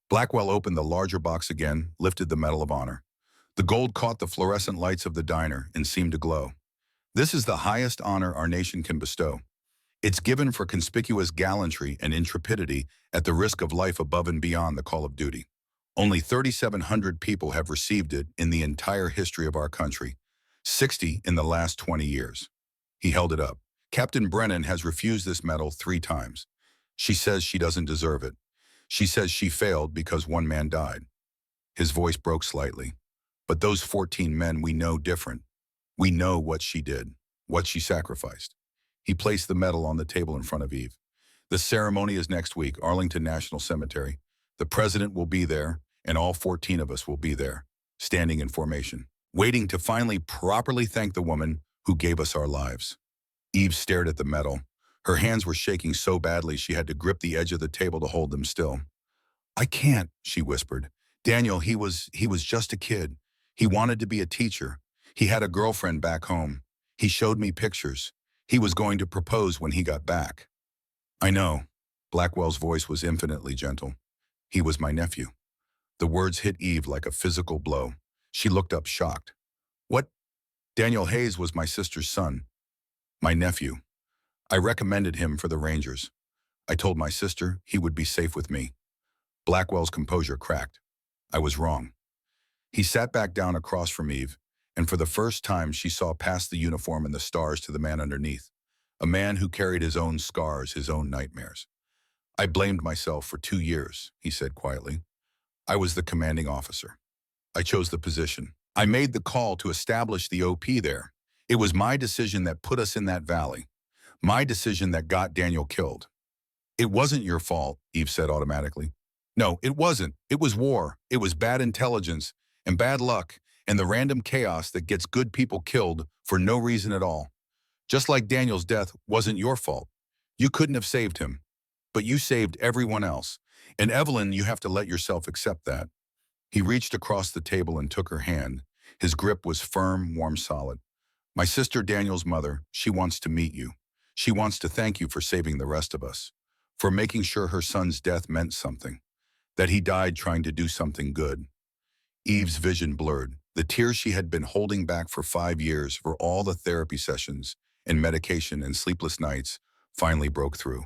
Blackwell opened the larger box again, lifted the Medal of Honor. The gold caught the fluorescent lights of the diner and seemed to glow. This is the highest honor our nation can bestow. It's given for conspicuous gallantry and intrepidity at the risk of life above and beyond the call of duty. Only 3,700 people have received it in the entire history of our country, 60 in the last 20 years. He held it up. Captain Brennan has refused this medal 3 times. She says she doesn't deserve it. She says she failed because one man died. His voice broke slightly. But those 14 men, we know different. We know what she did, what she sacrificed. He placed the medal on the table in front of Eve. The ceremony is next week, Arlington National Cemetery. The president will be there, and all 14 of us will be there, standing in formation, waiting to finally properly thank the woman who gave us our lives. Eve stared at the medal. Her hands were shaking so badly she had to grip the edge of the table to hold them still. I can't, she whispered. Daniel, he was just a kid. He wanted to be a teacher. He had a girlfriend back home. He showed me pictures. He was going to propose when he got back. I know. Blackwell's voice was infinitely gentle. He was my nephew. The words hit Eve like a physical blow. She looked up shocked. What? Daniel Hayes was my sister's son. My nephew. I recommended him for the Rangers. I told my sister he would be safe with me. Blackwell's composure cracked. I was wrong. He sat back down across from Eve, and for the first time she saw past the uniform and the stars to the man underneath, a man who carried his own scars, his own nightmares. I blamed myself for 2 years, he said quietly. I was the commanding officer. I chose the position. I made the call to establish the OP there. It was my decision that put us in that valley. My decision that got Daniel killed. It wasn't your fault, Eve said automatically. No, it wasn't. It was war. It was bad intelligence and bad luck and the random chaos that gets good people killed for no reason at all. Just like Daniel's death wasn't your fault. You couldn't have saved him. But you saved everyone else. And Evelyn, you have to let yourself accept that. He reached across the table and took her hand. His grip was firm, warm, solid. My sister Daniel's mother, she wants to meet you. She wants to thank you for saving the rest of us, for making sure her son's death meant something, that he died trying to do something good. Eve's vision blurred. The tears she had been holding back for 5 years for all the therapy sessions and medication and sleepless nights finally broke through.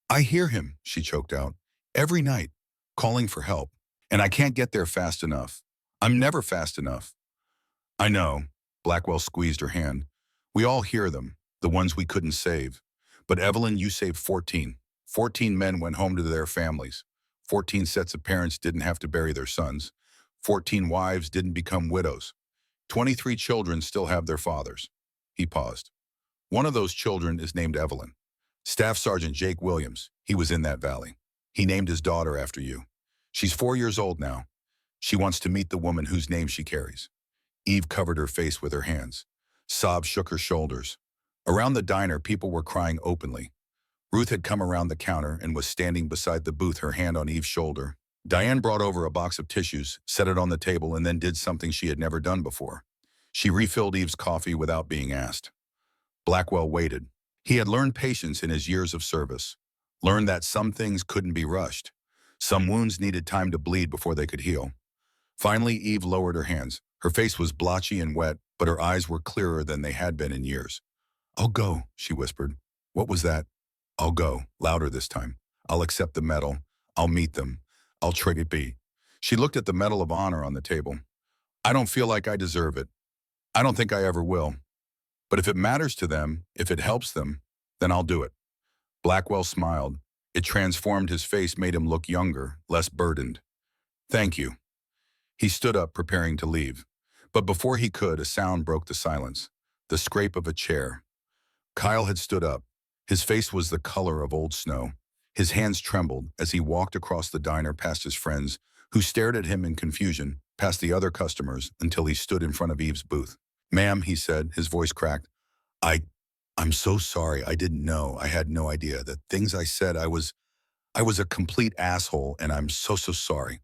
I hear him, she choked out, every night, calling for help. And I can't get there fast enough. I'm never fast enough. I know, Blackwell squeezed her hand. We all hear them, the ones we couldn't save. But Evelyn, you saved 14. 14 men went home to their families. 14 sets of parents didn't have to bury their sons. 14 wives didn't become widows. 23 children still have their fathers. He paused. One of those children is named Evelyn. Staff Sergeant Jake Williams, he was in that valley. He named his daughter after you. She's 4 years old now. She wants to meet the woman whose name she carries. Eve covered her face with her hands. Sobs shook her shoulders. Around the diner, people were crying openly. Ruth had come around the counter and was standing beside the booth, her hand on Eve's shoulder. Diane brought over a box of tissues, set it on the table, and then did something she had never done before. She refilled Eve's coffee without being asked. Blackwell waited. He had learned patience in his years of service, learned that some things couldn't be rushed. Some wounds needed time to bleed before they could heal. Finally, Eve lowered her hands. Her face was blotchy and wet, but her eyes were clearer than they had been in years. I'll go, she whispered. What was that? I'll go, louder this time. I'll accept the medal. I'll meet them. I'll trade it be. She looked at the Medal of Honor on the table. I don't feel like I deserve it. I don't think I ever will. But if it matters to them, if it helps them, then I'll do it. Blackwell smiled. It transformed his face, made him look younger, less burdened. Thank you. He stood up, preparing to leave. But before he could, a sound broke the silence. The scrape of a chair. Kyle had stood up. His face was the color of old snow. His hands trembled as he walked across the diner past his friends, who stared at him in confusion, past the other customers, until he stood in front of Eve's booth. Ma'am, he said, his voice cracked. I'm so sorry. I didn't know. I had no idea. The things I said, I was a complete asshole, and I'm so sorry.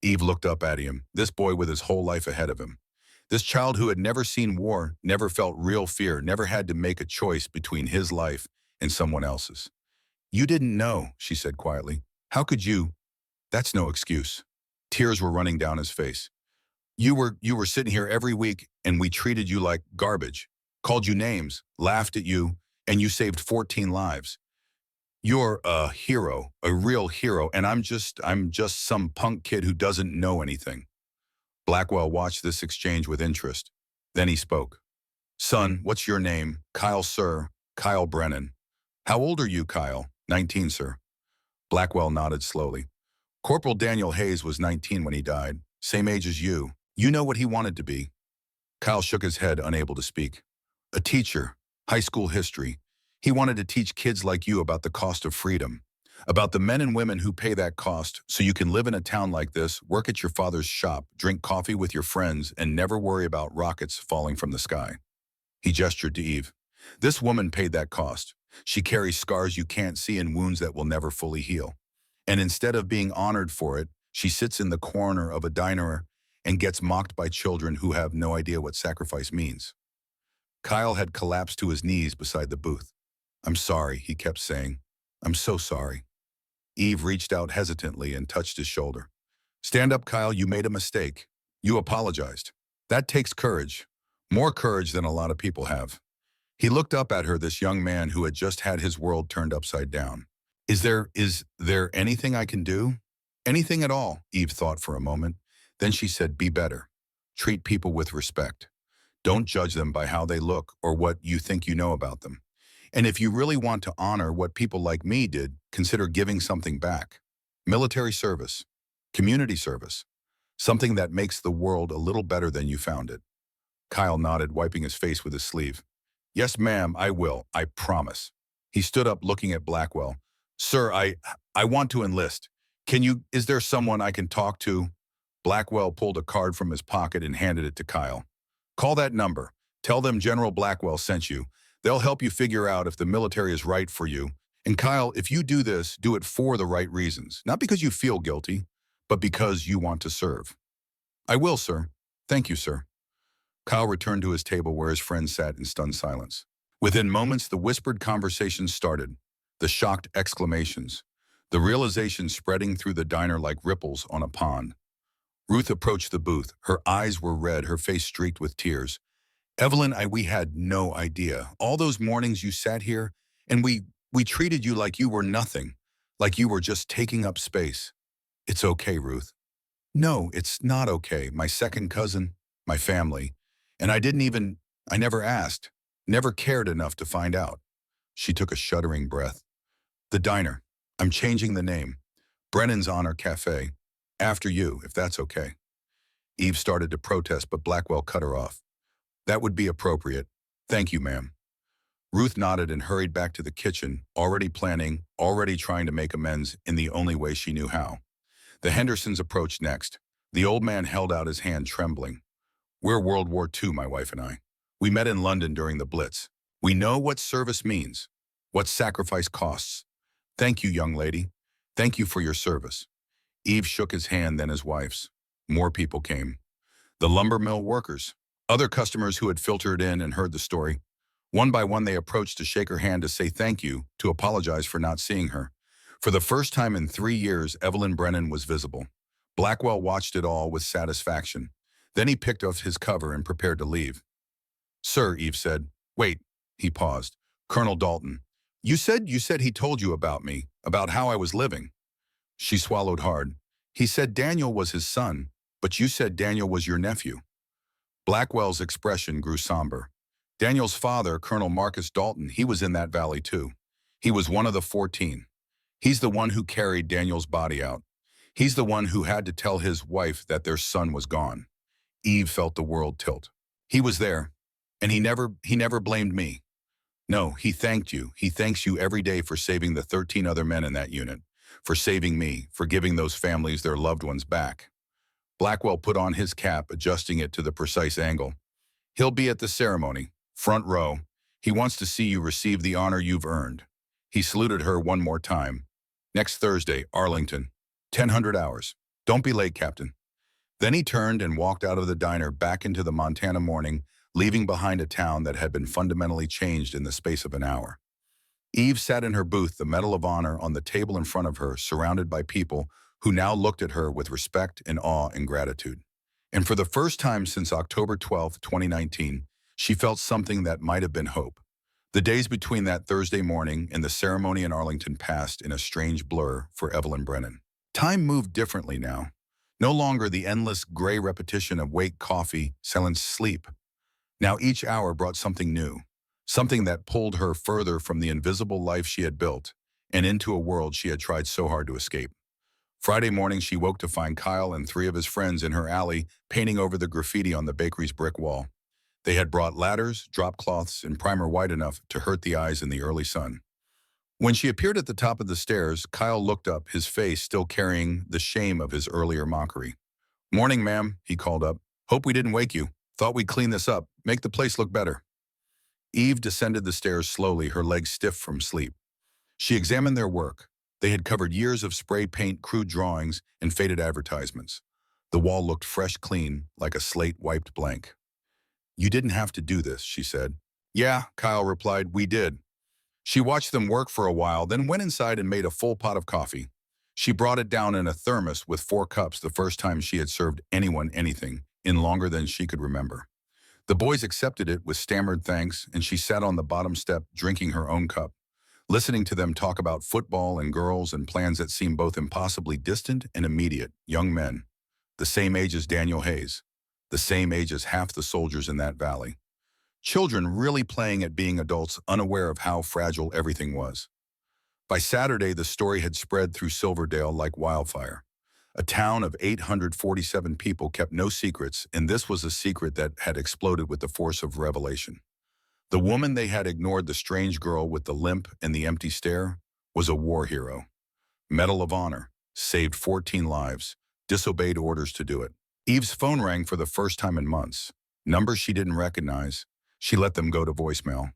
Eve looked up at him, this boy with his whole life ahead of him. This child who had never seen war, never felt real fear, never had to make a choice between his life and someone else's. You didn't know, she said quietly. How could you? That's no excuse. Tears were running down his face. You were sitting here every week, and we treated you like garbage, called you names, laughed at you, and you saved 14 lives. You're a hero, a real hero, and I'm just some punk kid who doesn't know anything. Blackwell watched this exchange with interest. Then he spoke. Son, what's your name? Kyle, sir. Kyle Brennan. How old are you, Kyle? 19, sir. Blackwell nodded slowly. Corporal Daniel Hayes was 19 when he died. Same age as you. You know what he wanted to be. Kyle shook his head, unable to speak. A teacher. High school history. He wanted to teach kids like you about the cost of freedom, about the men and women who pay that cost so you can live in a town like this, work at your father's shop, drink coffee with your friends, and never worry about rockets falling from the sky. He gestured to Eve. This woman paid that cost. She carries scars you can't see and wounds that will never fully heal. And instead of being honored for it, she sits in the corner of a diner and gets mocked by children who have no idea what sacrifice means. Kyle had collapsed to his knees beside the booth. I'm sorry, he kept saying. I'm so sorry. Eve reached out hesitantly and touched his shoulder. Stand up, Kyle, you made a mistake. You apologized. That takes courage. More courage than a lot of people have. He looked up at her, this young man who had just had his world turned upside down. Is there anything I can do? Anything at all, Eve thought for a moment. Then she said, be better. Treat people with respect. Don't judge them by how they look or what you think you know about them. And if you really want to honor what people like me did, consider giving something back. Military service, community service, something that makes the world a little better than you found it. Kyle nodded, wiping his face with his sleeve. Yes, ma'am, I will, I promise. He stood up, looking at Blackwell. Sir, I want to enlist. Is there someone I can talk to? Blackwell pulled a card from his pocket and handed it to Kyle. Call that number. Tell them General Blackwell sent you. They'll help you figure out if the military is right for you. And Kyle, if you do this, do it for the right reasons. Not because you feel guilty, but because you want to serve. I will, sir. Thank you, sir. Kyle returned to his table where his friend sat in stunned silence. Within moments, the whispered conversations started, the shocked exclamations, the realization spreading through the diner like ripples on a pond. Ruth approached the booth. Her eyes were red, her face streaked with tears. Evelyn, we had no idea. All those mornings you sat here, and we We treated you like you were nothing, like you were just taking up space. It's okay, Ruth. No, it's not okay. My second cousin, my family. And I never asked, never cared enough to find out. She took a shuddering breath. The diner. I'm changing the name. Brennan's Honor Cafe. After you, if that's okay. Eve started to protest, but Blackwell cut her off. That would be appropriate. Thank you, ma'am. Ruth nodded and hurried back to the kitchen, already planning, already trying to make amends in the only way she knew how. The Hendersons approached next. The old man held out his hand, trembling. We're World War II, my wife and I. We met in London during the Blitz. We know what service means, what sacrifice costs. Thank you, young lady. Thank you for your service. Eve shook his hand, then his wife's. More people came. The lumber mill workers, other customers who had filtered in and heard the story. One by one, they approached to shake her hand, to say thank you, to apologize for not seeing her. For the first time in 3 years, Evelyn Brennan was visible. Blackwell watched it all with satisfaction. Then he picked up his cover and prepared to leave. Sir, Eve said. Wait, he paused. Colonel Dalton, you said he told you about me, about how I was living. She swallowed hard. He said Daniel was his son, but you said Daniel was your nephew. Blackwell's expression grew somber. Daniel's father, Colonel Marcus Dalton, he was in that valley too. He was one of the 14. He's the one who carried Daniel's body out. He's the one who had to tell his wife that their son was gone. Eve felt the world tilt. He was there, and he never blamed me. No, he thanked you. He thanks you every day for saving the 13 other men in that unit, for saving me, for giving those families their loved ones back. Blackwell put on his cap, adjusting it to the precise angle. He'll be at the ceremony, front row. He wants to see you receive the honor you've earned. He saluted her one more time. Next Thursday, Arlington, 1000 hours. Don't be late, Captain. Then he turned and walked out of the diner back into the Montana morning, leaving behind a town that had been fundamentally changed in the space of an hour. Eve sat in her booth, the Medal of Honor on the table in front of her, surrounded by people who now looked at her with respect and awe and gratitude. And for the first time since October 12, 2019, she felt something that might have been hope. The days between that Thursday morning and the ceremony in Arlington passed in a strange blur for Evelyn Brennan. Time moved differently now. No longer the endless gray repetition of wake, coffee, silence, sleep. Now each hour brought something new, something that pulled her further from the invisible life she had built and into a world she had tried so hard to escape. Friday morning, she woke to find Kyle and 3 of his friends in her alley painting over the graffiti on the bakery's brick wall. They had brought ladders, drop cloths, and primer white enough to hurt the eyes in the early sun. When she appeared at the top of the stairs, Kyle looked up, his face still carrying the shame of his earlier mockery. Morning, ma'am, he called up. Hope we didn't wake you. Thought we'd clean this up, make the place look better. Eve descended the stairs slowly, her legs stiff from sleep. She examined their work. They had covered years of spray paint, crude drawings, and faded advertisements. The wall looked fresh, clean, like a slate wiped blank. You didn't have to do this, she said. Yeah, Kyle replied, we did. She watched them work for a while, then went inside and made a full pot of coffee. She brought it down in a thermos with 4 cups, the first time she had served anyone anything in longer than she could remember. The boys accepted it with stammered thanks, and she sat on the bottom step drinking her own cup, listening to them talk about football and girls and plans that seemed both impossibly distant and immediate. Young men, the same age as Daniel Hayes, the same age as half the soldiers in that valley. Children really playing at being adults, unaware of how fragile everything was. By Saturday, the story had spread through Silverdale like wildfire. A town of 847 people kept no secrets, and this was a secret that had exploded with the force of revelation. The woman they had ignored, the strange girl with the limp and the empty stare, was a war hero. Medal of Honor, saved 14 lives, disobeyed orders to do it. Eve's phone rang for the first time in months. Numbers she didn't recognize. She let them go to voicemail.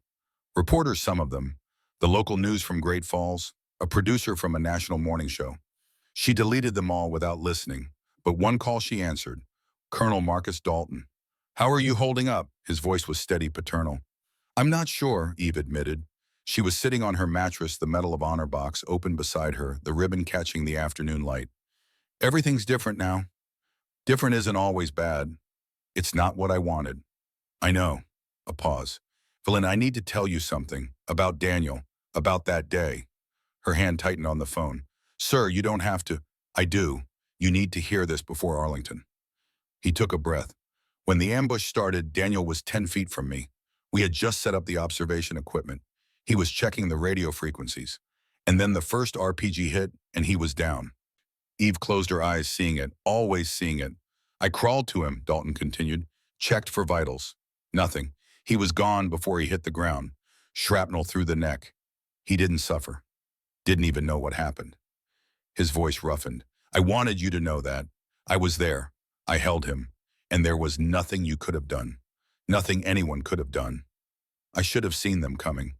Reporters, some of them. The local news from Great Falls, a producer from a national morning show. She deleted them all without listening, but one call she answered. Colonel Marcus Dalton. How are you holding up? His voice was steady, paternal. I'm not sure, Eve admitted. She was sitting on her mattress, the Medal of Honor box open beside her, the ribbon catching the afternoon light. Everything's different now. Different isn't always bad. It's not what I wanted. I know. A pause. Evelyn, I need to tell you something about Daniel. About that day. Her hand tightened on the phone. Sir, you don't have to. I do. You need to hear this before Arlington. He took a breath. When the ambush started, Daniel was 10 feet from me. We had just set up the observation equipment. He was checking the radio frequencies. And then the first RPG hit, and he was down. Eve closed her eyes, seeing it, always seeing it. I crawled to him, Dalton continued, checked for vitals. Nothing. He was gone before he hit the ground. Shrapnel through the neck. He didn't suffer. Didn't even know what happened. His voice roughened. I wanted you to know that. I was there. I held him. And there was nothing you could have done. Nothing anyone could have done. I should have seen them coming.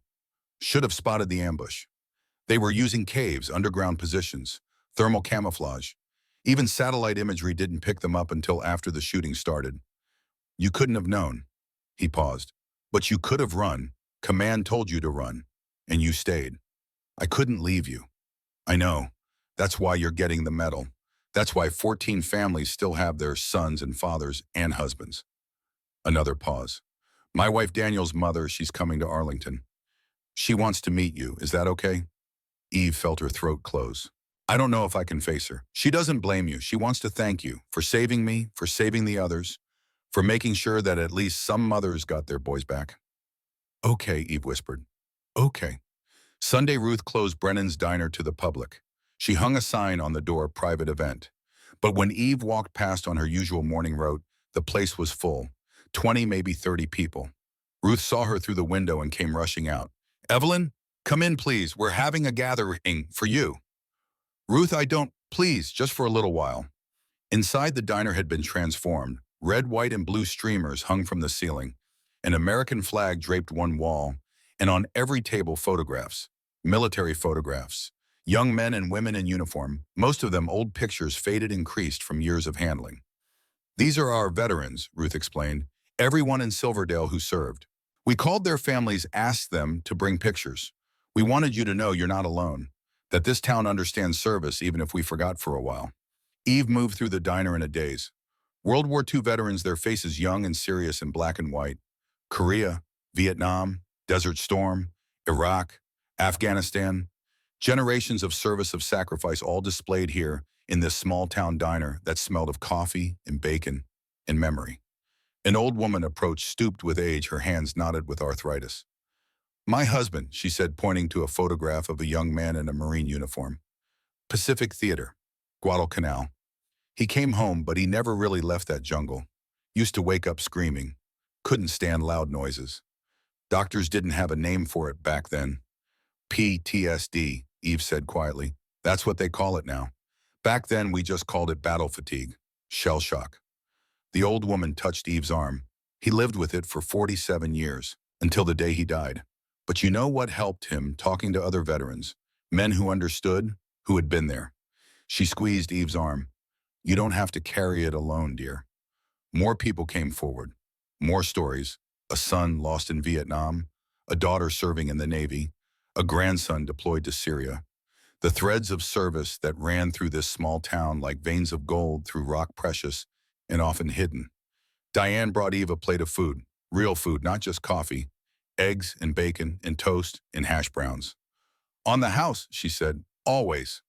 Should have spotted the ambush. They were using caves, underground positions, thermal camouflage. Even satellite imagery didn't pick them up until after the shooting started. You couldn't have known. He paused. But you could have run. Command told you to run. And you stayed. I couldn't leave you. I know. That's why you're getting the medal. That's why 14 families still have their sons and fathers and husbands. Another pause. My wife Daniel's mother, she's coming to Arlington. She wants to meet you. Is that okay? Eve felt her throat close. I don't know if I can face her. She doesn't blame you. She wants to thank you for saving me, for saving the others, for making sure that at least some mothers got their boys back. Okay, Eve whispered. Okay. Sunday, Ruth closed Brennan's diner to the public. She hung a sign on the door, private event. But when Eve walked past on her usual morning route, the place was full. 20, maybe 30 people. Ruth saw her through the window and came rushing out. Evelyn, come in, please. We're having a gathering for you. Ruth, please, just for a little while. Inside, the diner had been transformed. Red, white, and blue streamers hung from the ceiling. An American flag draped one wall, and on every table photographs, military photographs. Young men and women in uniform, most of them old pictures faded and creased from years of handling. These are our veterans, Ruth explained, everyone in Silverdale who served. We called their families, asked them to bring pictures. We wanted you to know you're not alone, that this town understands service even if we forgot for a while. Eve moved through the diner in a daze. World War II veterans, their faces young and serious in black and white. Korea, Vietnam, Desert Storm, Iraq, Afghanistan. Generations of service, of sacrifice, all displayed here in this small town diner that smelled of coffee and bacon and memory. An old woman approached, stooped with age, her hands knotted with arthritis. My husband, she said, pointing to a photograph of a young man in a Marine uniform. Pacific Theater, Guadalcanal. He came home, but he never really left that jungle. Used to wake up screaming. Couldn't stand loud noises. Doctors didn't have a name for it back then. PTSD, Eve said quietly. That's what they call it now. Back then, we just called it battle fatigue, shell shock. The old woman touched Eve's arm. He lived with it for 47 years, until the day he died. But you know what helped him? Talking to other veterans, men who understood, who had been there. She squeezed Eve's arm. You don't have to carry it alone, dear. More people came forward. More stories. A son lost in Vietnam, a daughter serving in the Navy, a grandson deployed to Syria. The threads of service that ran through this small town like veins of gold through rock, precious and often hidden. Diane brought Eve a plate of food, real food, not just coffee, eggs and bacon and toast and hash browns. On the house, she said, always.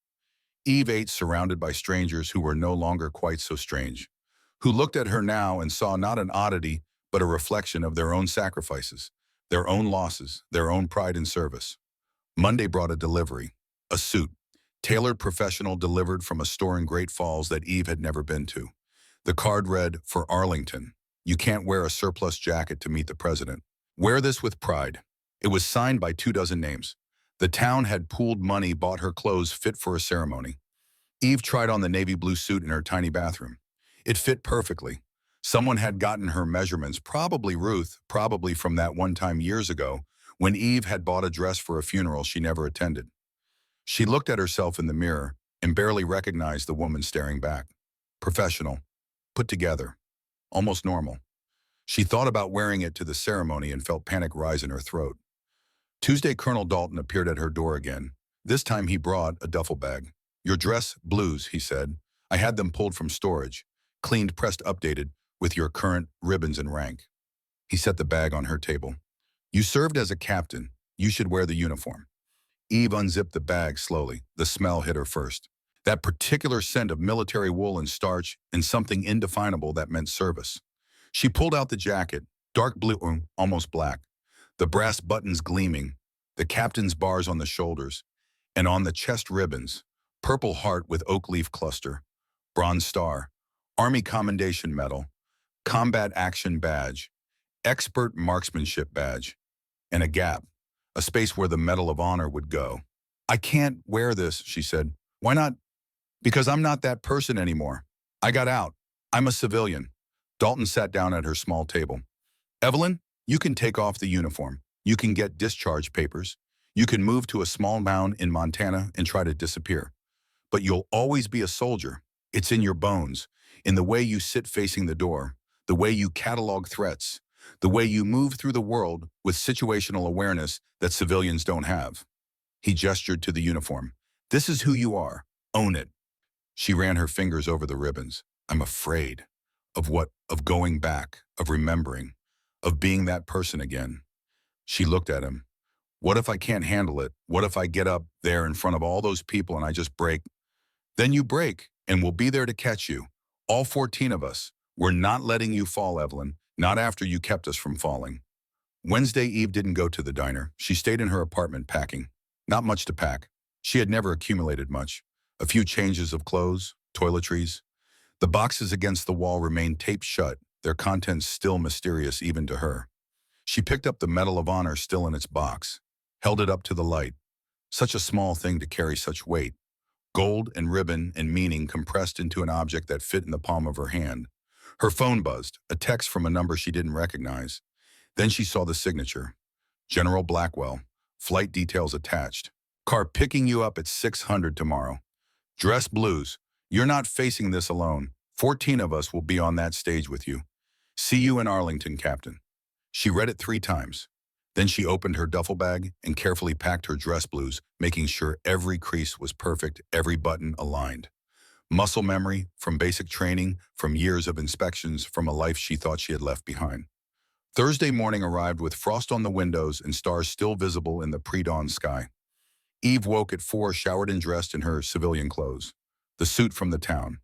Eve ate surrounded by strangers who were no longer quite so strange, who looked at her now and saw not an oddity, but a reflection of their own sacrifices, their own losses, their own pride in service. Monday brought a delivery, a suit, tailored professional, delivered from a store in Great Falls that Eve had never been to. The card read, for Arlington. You can't wear a surplus jacket to meet the president. Wear this with pride. It was signed by 24 names. The town had pooled money, bought her clothes fit for a ceremony. Eve tried on the navy blue suit in her tiny bathroom. It fit perfectly. Someone had gotten her measurements, probably Ruth, probably from that one time years ago when Eve had bought a dress for a funeral she never attended. She looked at herself in the mirror and barely recognized the woman staring back. Professional, put together, almost normal. She thought about wearing it to the ceremony and felt panic rise in her throat. Tuesday, Colonel Dalton appeared at her door again. This time he brought a duffel bag. Your dress, blues, he said. I had them pulled from storage, cleaned, pressed, updated, with your current ribbons and rank. He set the bag on her table. You served as a captain. You should wear the uniform. Eve unzipped the bag slowly. The smell hit her first. That particular scent of military wool and starch and something indefinable that meant service. She pulled out the jacket, dark blue, almost black, the brass buttons gleaming, the captain's bars on the shoulders, and on the chest ribbons, purple heart with oak leaf cluster, bronze star, Army Commendation Medal, combat action badge, expert marksmanship badge, and a gap, a space where the Medal of Honor would go. I can't wear this, she said. Why not? Because I'm not that person anymore. I got out. I'm a civilian. Dalton sat down at her small table. Evelyn, you can take off the uniform. You can get discharge papers. You can move to a small mound in Montana and try to disappear. But you'll always be a soldier. It's in your bones, in the way you sit facing the door, the way you catalog threats, the way you move through the world with situational awareness that civilians don't have. He gestured to the uniform. This is who you are. Own it. She ran her fingers over the ribbons. I'm afraid. Of what? Of going back, of remembering, of being that person again. She looked at him. What if I can't handle it? What if I get up there in front of all those people and I just break? Then you break, and we'll be there to catch you. All 14 of us. We're not letting you fall, Evelyn. Not after you kept us from falling. Wednesday, Eve didn't go to the diner. She stayed in her apartment packing. Not much to pack. She had never accumulated much. A few changes of clothes, toiletries. The boxes against the wall remained taped shut, their contents still mysterious even to her. She picked up the Medal of Honor still in its box, held it up to the light. Such a small thing to carry such weight. Gold and ribbon and meaning compressed into an object that fit in the palm of her hand. Her phone buzzed, a text from a number she didn't recognize. Then she saw the signature. General Blackwell, flight details attached. Car picking you up at 600 tomorrow. Dress blues. You're not facing this alone. 14 of us will be on that stage with you. See you in Arlington, Captain. She read it 3 times. Then she opened her duffel bag and carefully packed her dress blues, making sure every crease was perfect, every button aligned. Muscle memory, from basic training, from years of inspections, from a life she thought she had left behind. Thursday morning arrived with frost on the windows and stars still visible in the pre-dawn sky. Eve woke at 4, showered and dressed in her civilian clothes, the suit from the town.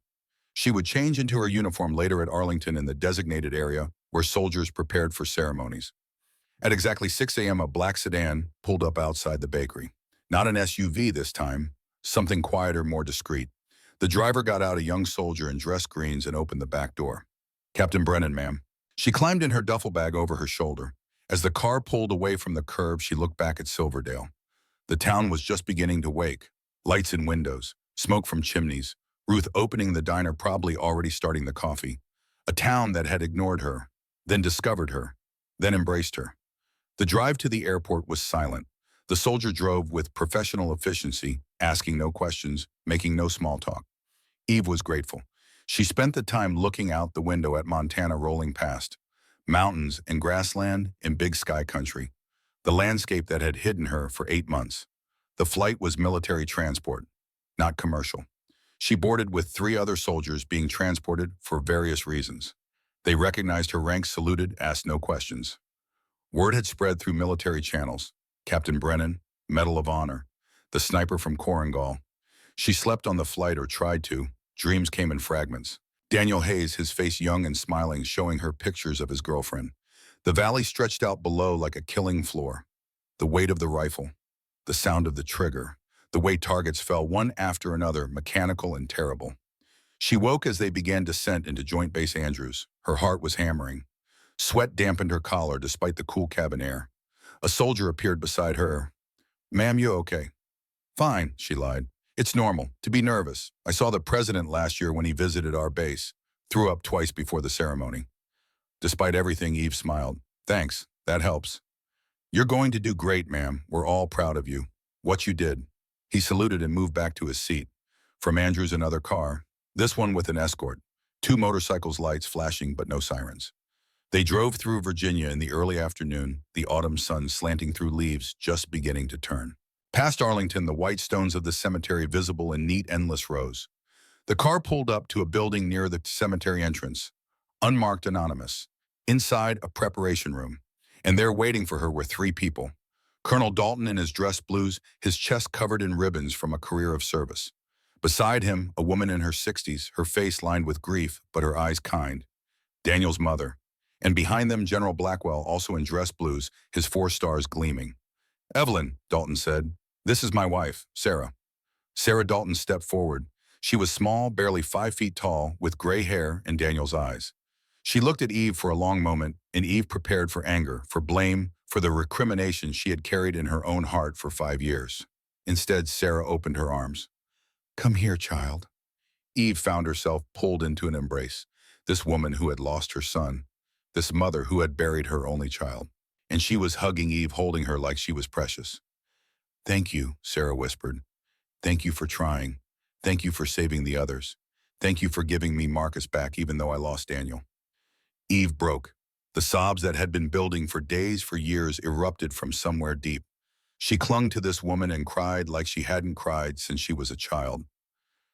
She would change into her uniform later at Arlington in the designated area where soldiers prepared for ceremonies. At exactly 6 a.m., a black sedan pulled up outside the bakery. Not an SUV this time, something quieter, more discreet. The driver got out, a young soldier in dress greens, and opened the back door. Captain Brennan, ma'am. She climbed in her duffel bag over her shoulder. As the car pulled away from the curb, she looked back at Silverdale. The town was just beginning to wake. Lights in windows, smoke from chimneys, Ruth opening the diner, probably already starting the coffee. A town that had ignored her, then discovered her, then embraced her. The drive to the airport was silent. The soldier drove with professional efficiency, asking no questions, making no small talk. Eve was grateful. She spent the time looking out the window at Montana rolling past. Mountains and grassland in big sky country. The landscape that had hidden her for 8 months. The flight was military transport, not commercial. She boarded with 3 other soldiers being transported for various reasons. They recognized her rank, saluted, asked no questions. Word had spread through military channels. Captain Brennan, Medal of Honor, the sniper from Korengal. She slept on the flight, or tried to. Dreams came in fragments. Daniel Hayes, his face young and smiling, showing her pictures of his girlfriend. The valley stretched out below like a killing floor. The weight of the rifle, the sound of the trigger, the way targets fell one after another, mechanical and terrible. She woke as they began descent into Joint Base Andrews. Her heart was hammering. Sweat dampened her collar despite the cool cabin air. A soldier appeared beside her. Ma'am, you okay? Fine, she lied. It's normal to be nervous. I saw the president last year when he visited our base. Threw up twice before the ceremony. Despite everything, Eve smiled. Thanks, that helps. You're going to do great, ma'am. We're all proud of you. What you did. He saluted and moved back to his seat. From Andrews, another car. This one with an escort. 2 motorcycles, lights flashing but no sirens. They drove through Virginia in the early afternoon, the autumn sun slanting through leaves just beginning to turn. Past Arlington, the white stones of the cemetery visible in neat, endless rows. The car pulled up to a building near the cemetery entrance. Unmarked, anonymous. Inside, a preparation room. And there waiting for her were 3 people. Colonel Dalton in his dress blues, his chest covered in ribbons from a career of service. Beside him, a woman in her 60s, her face lined with grief, but her eyes kind. Daniel's mother. And behind them, General Blackwell, also in dress blues, his 4 stars gleaming. Evelyn, Dalton said, this is my wife, Sarah. Sarah Dalton stepped forward. She was small, barely 5 feet tall, with gray hair and Daniel's eyes. She looked at Eve for a long moment, and Eve prepared for anger, for blame, for the recrimination she had carried in her own heart for 5 years. Instead, Sarah opened her arms. Come here, child. Eve found herself pulled into an embrace. This woman who had lost her son, this mother who had buried her only child. And she was hugging Eve, holding her like she was precious. Thank you, Sarah whispered. Thank you for trying. Thank you for saving the others. Thank you for giving me Marcus back even though I lost Daniel. Eve broke. The sobs that had been building for days, for years, erupted from somewhere deep. She clung to this woman and cried like she hadn't cried since she was a child.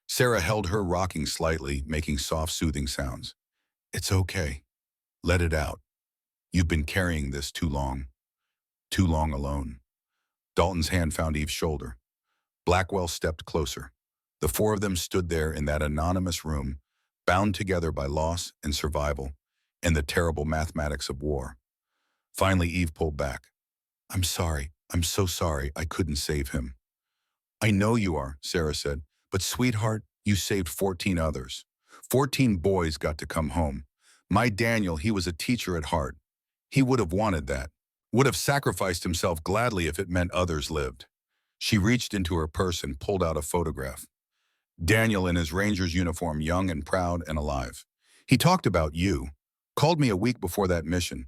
Sarah held her, rocking slightly, making soft, soothing sounds. It's okay. Let it out. You've been carrying this too long alone. Dalton's hand found Eve's shoulder. Blackwell stepped closer. The 4 of them stood there in that anonymous room, bound together by loss and survival and the terrible mathematics of war. Finally, Eve pulled back. I'm sorry. I'm so sorry I couldn't save him. I know you are, Sarah said, but sweetheart, you saved 14 others. 14 boys got to come home. My Daniel, he was a teacher at heart. He would have wanted that, would have sacrificed himself gladly if it meant others lived. She reached into her purse and pulled out a photograph. Daniel in his ranger's uniform, young and proud and alive. He talked about you, called me a week before that mission,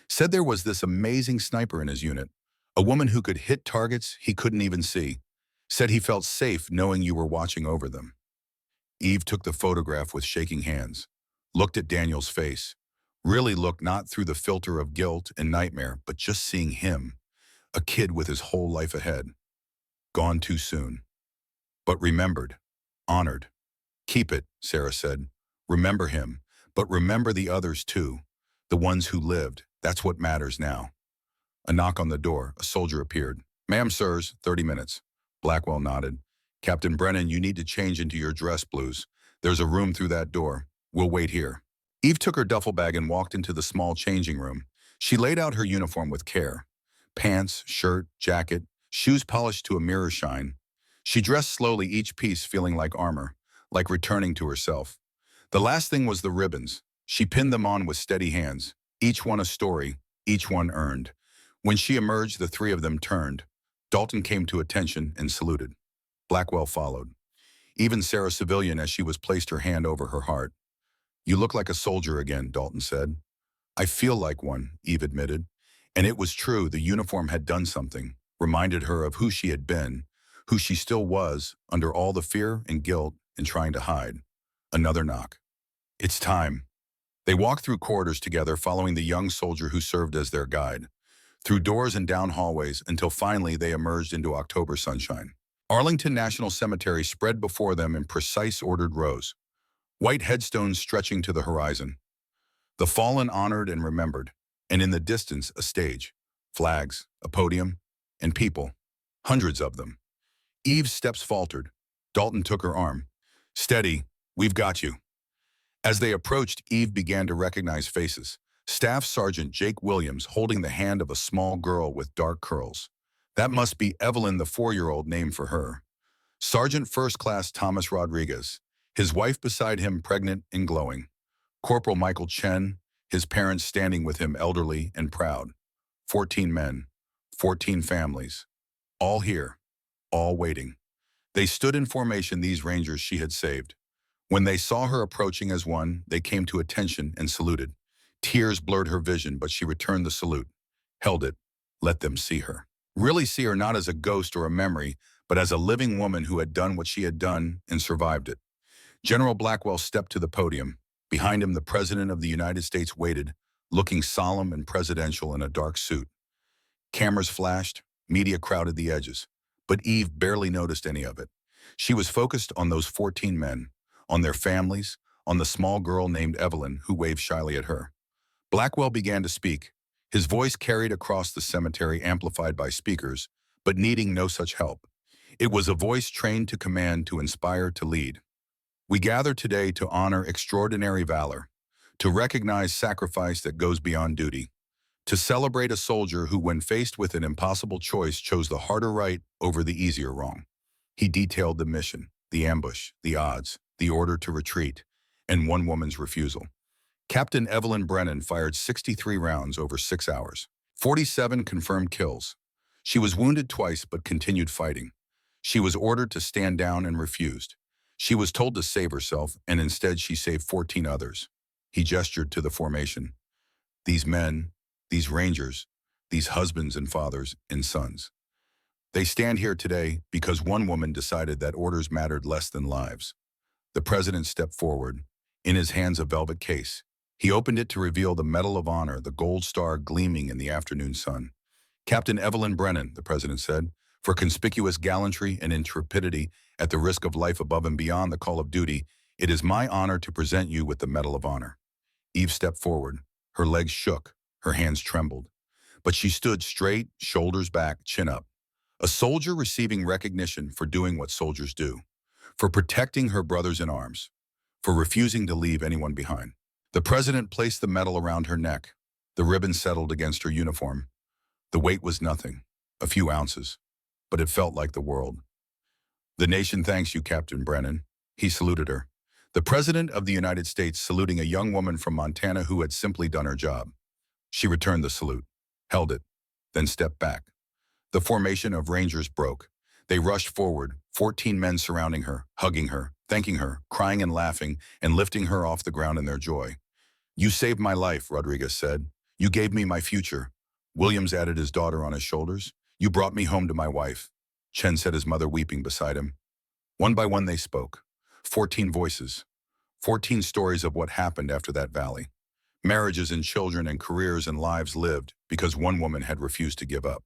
said there was this amazing sniper in his unit, a woman who could hit targets he couldn't even see, said he felt safe knowing you were watching over them. Eve took the photograph with shaking hands, looked at Daniel's face, really looked not through the filter of guilt and nightmare, but just seeing him, a kid with his whole life ahead. Gone too soon. But remembered, honored. Keep it, Sarah said. Remember him, but remember the others too, the ones who lived. That's what matters now. A knock on the door. A soldier appeared. Ma'am, sirs, 30 minutes. Blackwell nodded. Captain Brennan, you need to change into your dress blues. There's a room through that door. We'll wait here. Eve took her duffel bag and walked into the small changing room. She laid out her uniform with care. Pants, shirt, jacket, shoes polished to a mirror shine. She dressed slowly, each piece feeling like armor, like returning to herself. The last thing was the ribbons. She pinned them on with steady hands, each one a story, each one earned. When she emerged, the 3 of them turned. Dalton came to attention and saluted. Blackwell followed. Even Sarah Civilian, as she was placed her hand over her heart. You look like a soldier again, Dalton said. I feel like one, Eve admitted. And it was true, the uniform had done something, reminded her of who she had been, who she still was, under all the fear and guilt and trying to hide. Another knock. It's time. They walked through corridors together, following the young soldier who served as their guide, through doors and down hallways until finally they emerged into October sunshine. Arlington National Cemetery spread before them in precise ordered rows, white headstones stretching to the horizon. The fallen honored and remembered, and in the distance a stage, flags, a podium, and people, hundreds of them. Eve's steps faltered. Dalton took her arm. Steady, we've got you. As they approached, Eve began to recognize faces. Staff Sergeant Jake Williams holding the hand of a small girl with dark curls. That must be Evelyn, the 4-year-old named for her. Sergeant First Class Thomas Rodriguez, his wife beside him, pregnant and glowing. Corporal Michael Chen, his parents standing with him, elderly and proud. 14 men, 14 families, all here, all waiting. They stood in formation, these rangers she had saved. When they saw her approaching as one, they came to attention and saluted. Tears blurred her vision, but she returned the salute, held it, let them see her. Really see her not as a ghost or a memory, but as a living woman who had done what she had done and survived it. General Blackwell stepped to the podium. Behind him, the President of the United States waited, looking solemn and presidential in a dark suit. Cameras flashed, media crowded the edges, but Eve barely noticed any of it. She was focused on those 14 men, on their families, on the small girl named Evelyn who waved shyly at her. Blackwell began to speak, His voice carried across the cemetery, amplified by speakers, but needing no such help. It was a voice trained to command, to inspire, to lead. We gather today to honor extraordinary valor, to recognize sacrifice that goes beyond duty, to celebrate a soldier who, when faced with an impossible choice, chose the harder right over the easier wrong. He detailed the mission, the ambush, the odds, the order to retreat, and one woman's refusal. Captain Evelyn Brennan fired 63 rounds over 6 hours. 47 confirmed kills. She was wounded twice but continued fighting. She was ordered to stand down and refused. She was told to save herself, and instead she saved 14 others. He gestured to the formation. These men, these rangers, these husbands and fathers and sons. They stand here today because one woman decided that orders mattered less than lives. The president stepped forward, in his hands a velvet case. He opened it to reveal the Medal of Honor, the gold star gleaming in the afternoon sun. Captain Evelyn Brennan, the president said, for conspicuous gallantry and intrepidity at the risk of life above and beyond the call of duty, it is my honor to present you with the Medal of Honor. Eve stepped forward. Her legs shook, her hands trembled. But she stood straight, shoulders back, chin up. A soldier receiving recognition for doing what soldiers do, for protecting her brothers in arms, for refusing to leave anyone behind. The president placed the medal around her neck. The ribbon settled against her uniform. The weight was nothing, a few ounces, but it felt like the world. The nation thanks you, Captain Brennan. He saluted her. The President of the United States saluting a young woman from Montana who had simply done her job. She returned the salute, held it, then stepped back. The formation of Rangers broke. They rushed forward, 14 men surrounding her, hugging her, thanking her, crying and laughing, and lifting her off the ground in their joy. You saved my life, Rodriguez said. You gave me my future. Williams added, his daughter on his shoulders. You brought me home to my wife. Chen said, his mother weeping beside him. One by one they spoke. 14 voices. 14 stories of what happened after that valley. Marriages and children and careers and lives lived because one woman had refused to give up.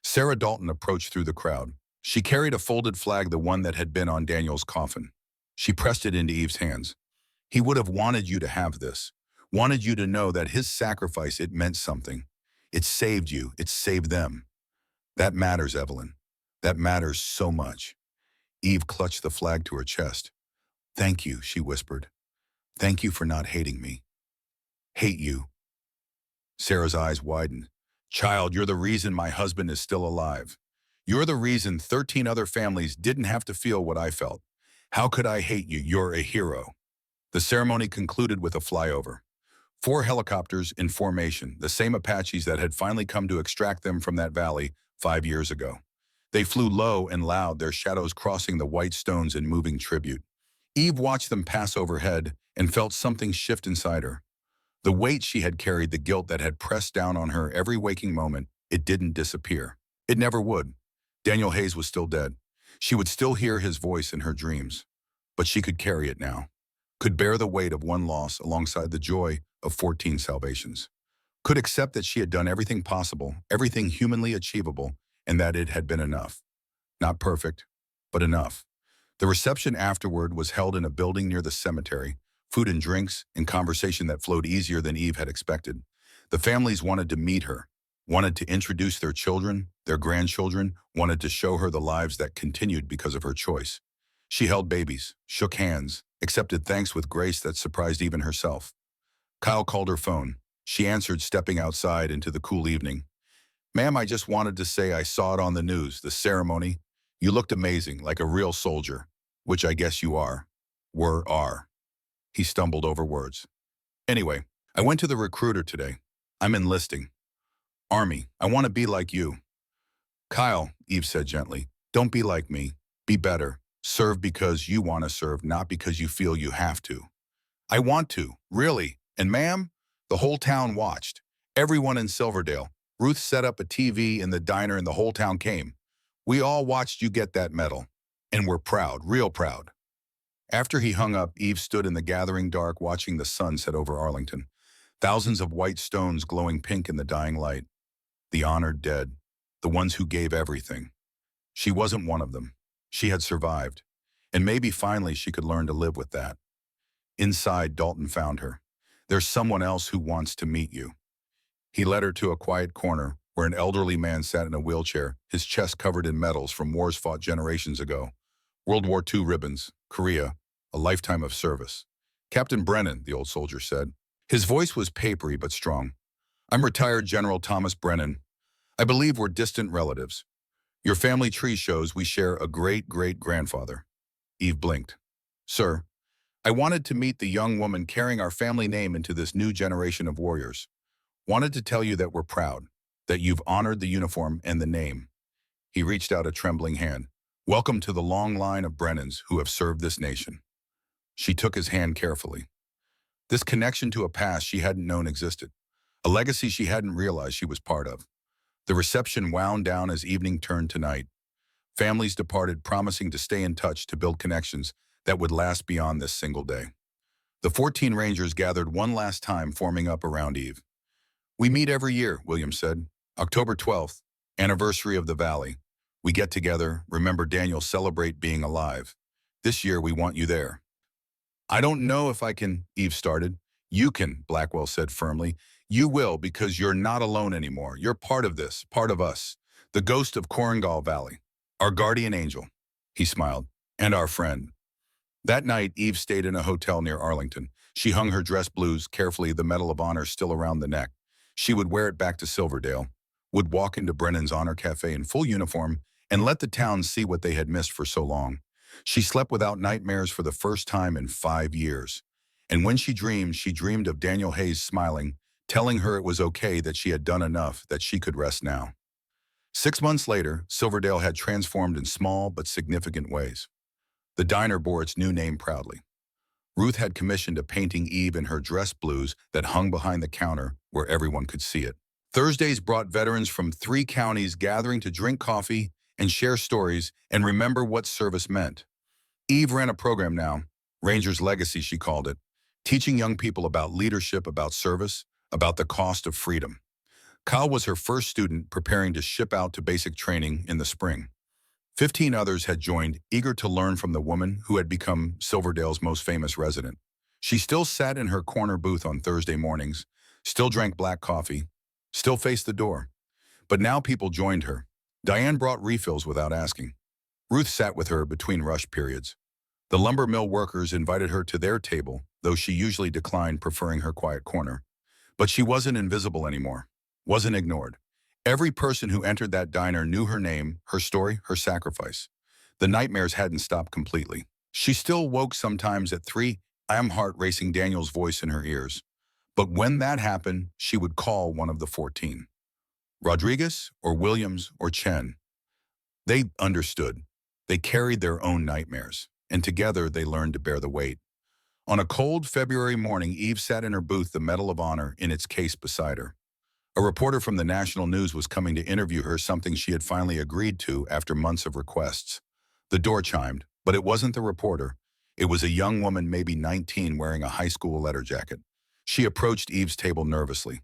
Sarah Dalton approached through the crowd. She carried a folded flag, the one that had been on Daniel's coffin. She pressed it into Eve's hands. He would have wanted you to have this, wanted you to know that his sacrifice, it meant something. It saved you, it saved them. That matters, Evelyn. That matters so much. Eve clutched the flag to her chest. Thank you, she whispered. Thank you for not hating me. Hate you. Sarah's eyes widened. Child, you're the reason my husband is still alive. You're the reason 13 other families didn't have to feel what I felt. How could I hate you? You're a hero. The ceremony concluded with a flyover. 4 helicopters in formation, the same Apaches that had finally come to extract them from that valley 5 years ago. They flew low and loud, their shadows crossing the white stones in moving tribute. Eve watched them pass overhead and felt something shift inside her. The weight she had carried, the guilt that had pressed down on her every waking moment, it didn't disappear. It never would. Daniel Hayes was still dead. She would still hear his voice in her dreams. But she could carry it now. Could bear the weight of one loss alongside the joy of 14 salvations. Could accept that she had done everything possible, everything humanly achievable, and that it had been enough. Not perfect, but enough. The reception afterward was held in a building near the cemetery, food and drinks and conversation that flowed easier than Eve had expected. The families wanted to meet her, wanted to introduce their children, their grandchildren, wanted to show her the lives that continued because of her choice. She held babies, shook hands, accepted thanks with grace that surprised even herself. Kyle called her phone. She answered, stepping outside into the cool evening. Ma'am, I just wanted to say I saw it on the news, the ceremony. You looked amazing, like a real soldier, which I guess you are. Are. He stumbled over words. Anyway, I went to the recruiter today. I'm enlisting. Army, I want to be like you. Kyle, Eve said gently, don't be like me. Be better. Serve because you want to serve, not because you feel you have to. I want to, really. And ma'am, the whole town watched. Everyone in Silverdale. Ruth set up a TV in the diner and the whole town came. We all watched you get that medal. And we're proud, real proud. After he hung up, Eve stood in the gathering dark watching the sun set over Arlington. Thousands of white stones glowing pink in the dying light. The honored dead. The ones who gave everything. She wasn't one of them. She had survived. And maybe finally she could learn to live with that. Inside, Dalton found her. There's someone else who wants to meet you. He led her to a quiet corner where an elderly man sat in a wheelchair, his chest covered in medals from wars fought generations ago. World War II ribbons, Korea, a lifetime of service. Captain Brennan, the old soldier said. His voice was papery but strong. I'm retired General Thomas Brennan. I believe we're distant relatives. Your family tree shows we share a great-great-grandfather. Eve blinked. Sir, I wanted to meet the young woman carrying our family name into this new generation of warriors. Wanted to tell you that we're proud, that you've honored the uniform and the name. He reached out a trembling hand. Welcome to the long line of Brennans who have served this nation. She took his hand carefully. This connection to a past she hadn't known existed, a legacy she hadn't realized she was part of. The reception wound down as evening turned to night. Families departed promising to stay in touch to build connections that would last beyond this single day. The 14 Rangers gathered one last time, forming up around Eve. We meet every year, William said. October 12th, anniversary of the Valley. We get together, remember Daniel, celebrate being alive. This year we want you there. I don't know if I can, Eve started. You can, Blackwell said firmly. You will, because you're not alone anymore. You're part of this, part of us. The ghost of Korengal Valley. Our guardian angel. He smiled. And our friend. That night, Eve stayed in a hotel near Arlington. She hung her dress blues carefully, the Medal of Honor still around the neck. She would wear it back to Silverdale, would walk into Brennan's Honor Cafe in full uniform, and let the town see what they had missed for so long. She slept without nightmares for the first time in 5 years. And when she dreamed of Daniel Hayes smiling, telling her it was okay, that she had done enough, that she could rest now. 6 months later, Silverdale had transformed in small but significant ways. The diner bore its new name proudly. Ruth had commissioned a painting Eve in her dress blues that hung behind the counter where everyone could see it. Thursdays brought veterans from 3 counties gathering to drink coffee and share stories and remember what service meant. Eve ran a program now, Ranger's Legacy she called it, teaching young people about leadership, about service, about the cost of freedom. Kyle was her first student, preparing to ship out to basic training in the spring. 15 others had joined, eager to learn from the woman who had become Silverdale's most famous resident. She still sat in her corner booth on Thursday mornings, still drank black coffee, still faced the door. But now people joined her. Diane brought refills without asking. Ruth sat with her between rush periods. The lumber mill workers invited her to their table, though she usually declined, preferring her quiet corner. But she wasn't invisible anymore, wasn't ignored. Every person who entered that diner knew her name, her story, her sacrifice. The nightmares hadn't stopped completely. She still woke sometimes at 3 a.m., heart racing, Daniel's voice in her ears. But when that happened, she would call one of the 14. Rodriguez or Williams or Chen. They understood. They carried their own nightmares, and together they learned to bear the weight. On a cold February morning, Eve sat in her booth, the Medal of Honor in its case beside her. A reporter from the national news was coming to interview her, something she had finally agreed to after months of requests. The door chimed, but it wasn't the reporter. It was a young woman, maybe 19, wearing a high school letter jacket. She approached Eve's table nervously.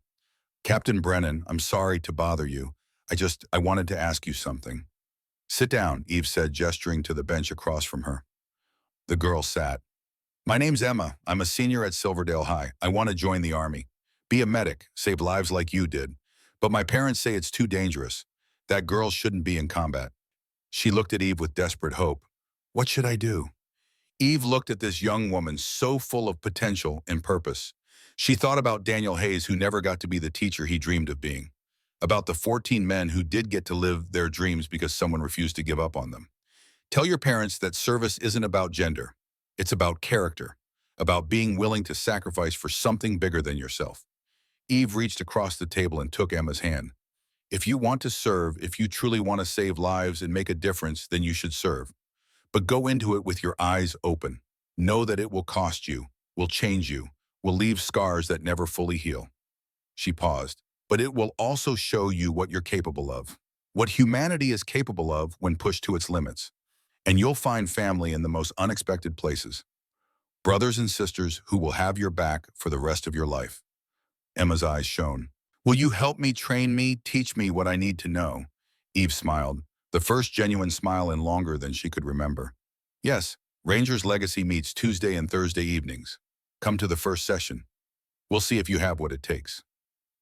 Captain Brennan, I'm sorry to bother you. I wanted to ask you something. Sit down, Eve said, gesturing to the bench across from her. The girl sat. My name's Emma. I'm a senior at Silverdale High. I want to join the Army. Be a medic, save lives like you did. But my parents say it's too dangerous. That girl shouldn't be in combat. She looked at Eve with desperate hope. What should I do? Eve looked at this young woman so full of potential and purpose. She thought about Daniel Hayes, who never got to be the teacher he dreamed of being. About the 14 men who did get to live their dreams because someone refused to give up on them. Tell your parents that service isn't about gender. It's about character, about being willing to sacrifice for something bigger than yourself. Eve reached across the table and took Emma's hand. If you want to serve, if you truly want to save lives and make a difference, then you should serve. But go into it with your eyes open. Know that it will cost you, will change you, will leave scars that never fully heal. She paused. But it will also show you what you're capable of, what humanity is capable of when pushed to its limits. And you'll find family in the most unexpected places. Brothers and sisters who will have your back for the rest of your life. Emma's eyes shone. Will you help me, train me, teach me what I need to know? Eve smiled, the first genuine smile in longer than she could remember. Yes, Ranger's Legacy meets Tuesday and Thursday evenings. Come to the first session. We'll see if you have what it takes.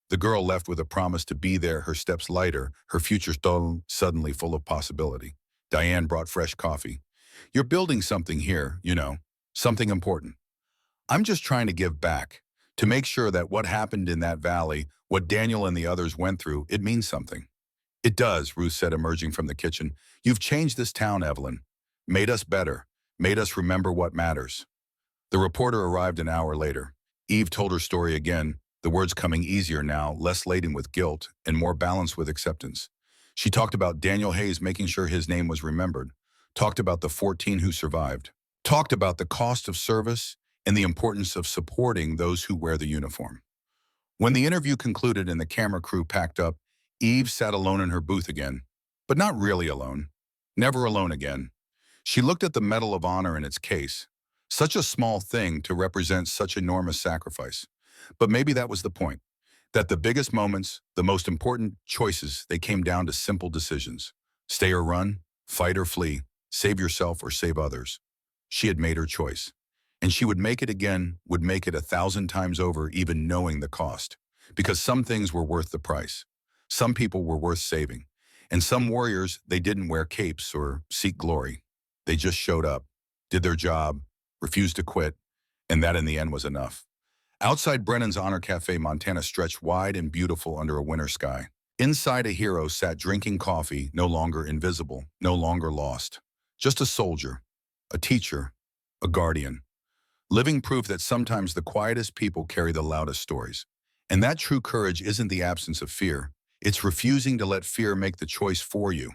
The girl left with a promise to be there, her steps lighter, her future stone suddenly full of possibility. Diane brought fresh coffee. You're building something here, something important. I'm just trying to give back, to make sure that what happened in that valley, what Daniel and the others went through, it means something. It does, Ruth said, emerging from the kitchen. You've changed this town, Evelyn. Made us better. Made us remember what matters. The reporter arrived an hour later. Eve told her story again, the words coming easier now, less laden with guilt, and more balanced with acceptance. She talked about Daniel Hayes making sure his name was remembered, talked about the 14 who survived, talked about the cost of service and the importance of supporting those who wear the uniform. When the interview concluded and the camera crew packed up, Eve sat alone in her booth again, but not really alone. Never alone again. She looked at the Medal of Honor in its case. Such a small thing to represent such enormous sacrifice. But maybe that was the point. That the biggest moments, the most important choices, they came down to simple decisions. Stay or run, fight or flee, save yourself or save others. She had made her choice. And she would make it again, would make it 1,000 times over, even knowing the cost. Because some things were worth the price. Some people were worth saving. And some warriors, they didn't wear capes or seek glory. They just showed up, did their job, refused to quit, and that in the end was enough. Outside Brennan's Honor Cafe, Montana stretched wide and beautiful under a winter sky. Inside, a hero sat drinking coffee, no longer invisible, no longer lost. Just a soldier, a teacher, a guardian. Living proof that sometimes the quietest people carry the loudest stories. And that true courage isn't the absence of fear. It's refusing to let fear make the choice for you.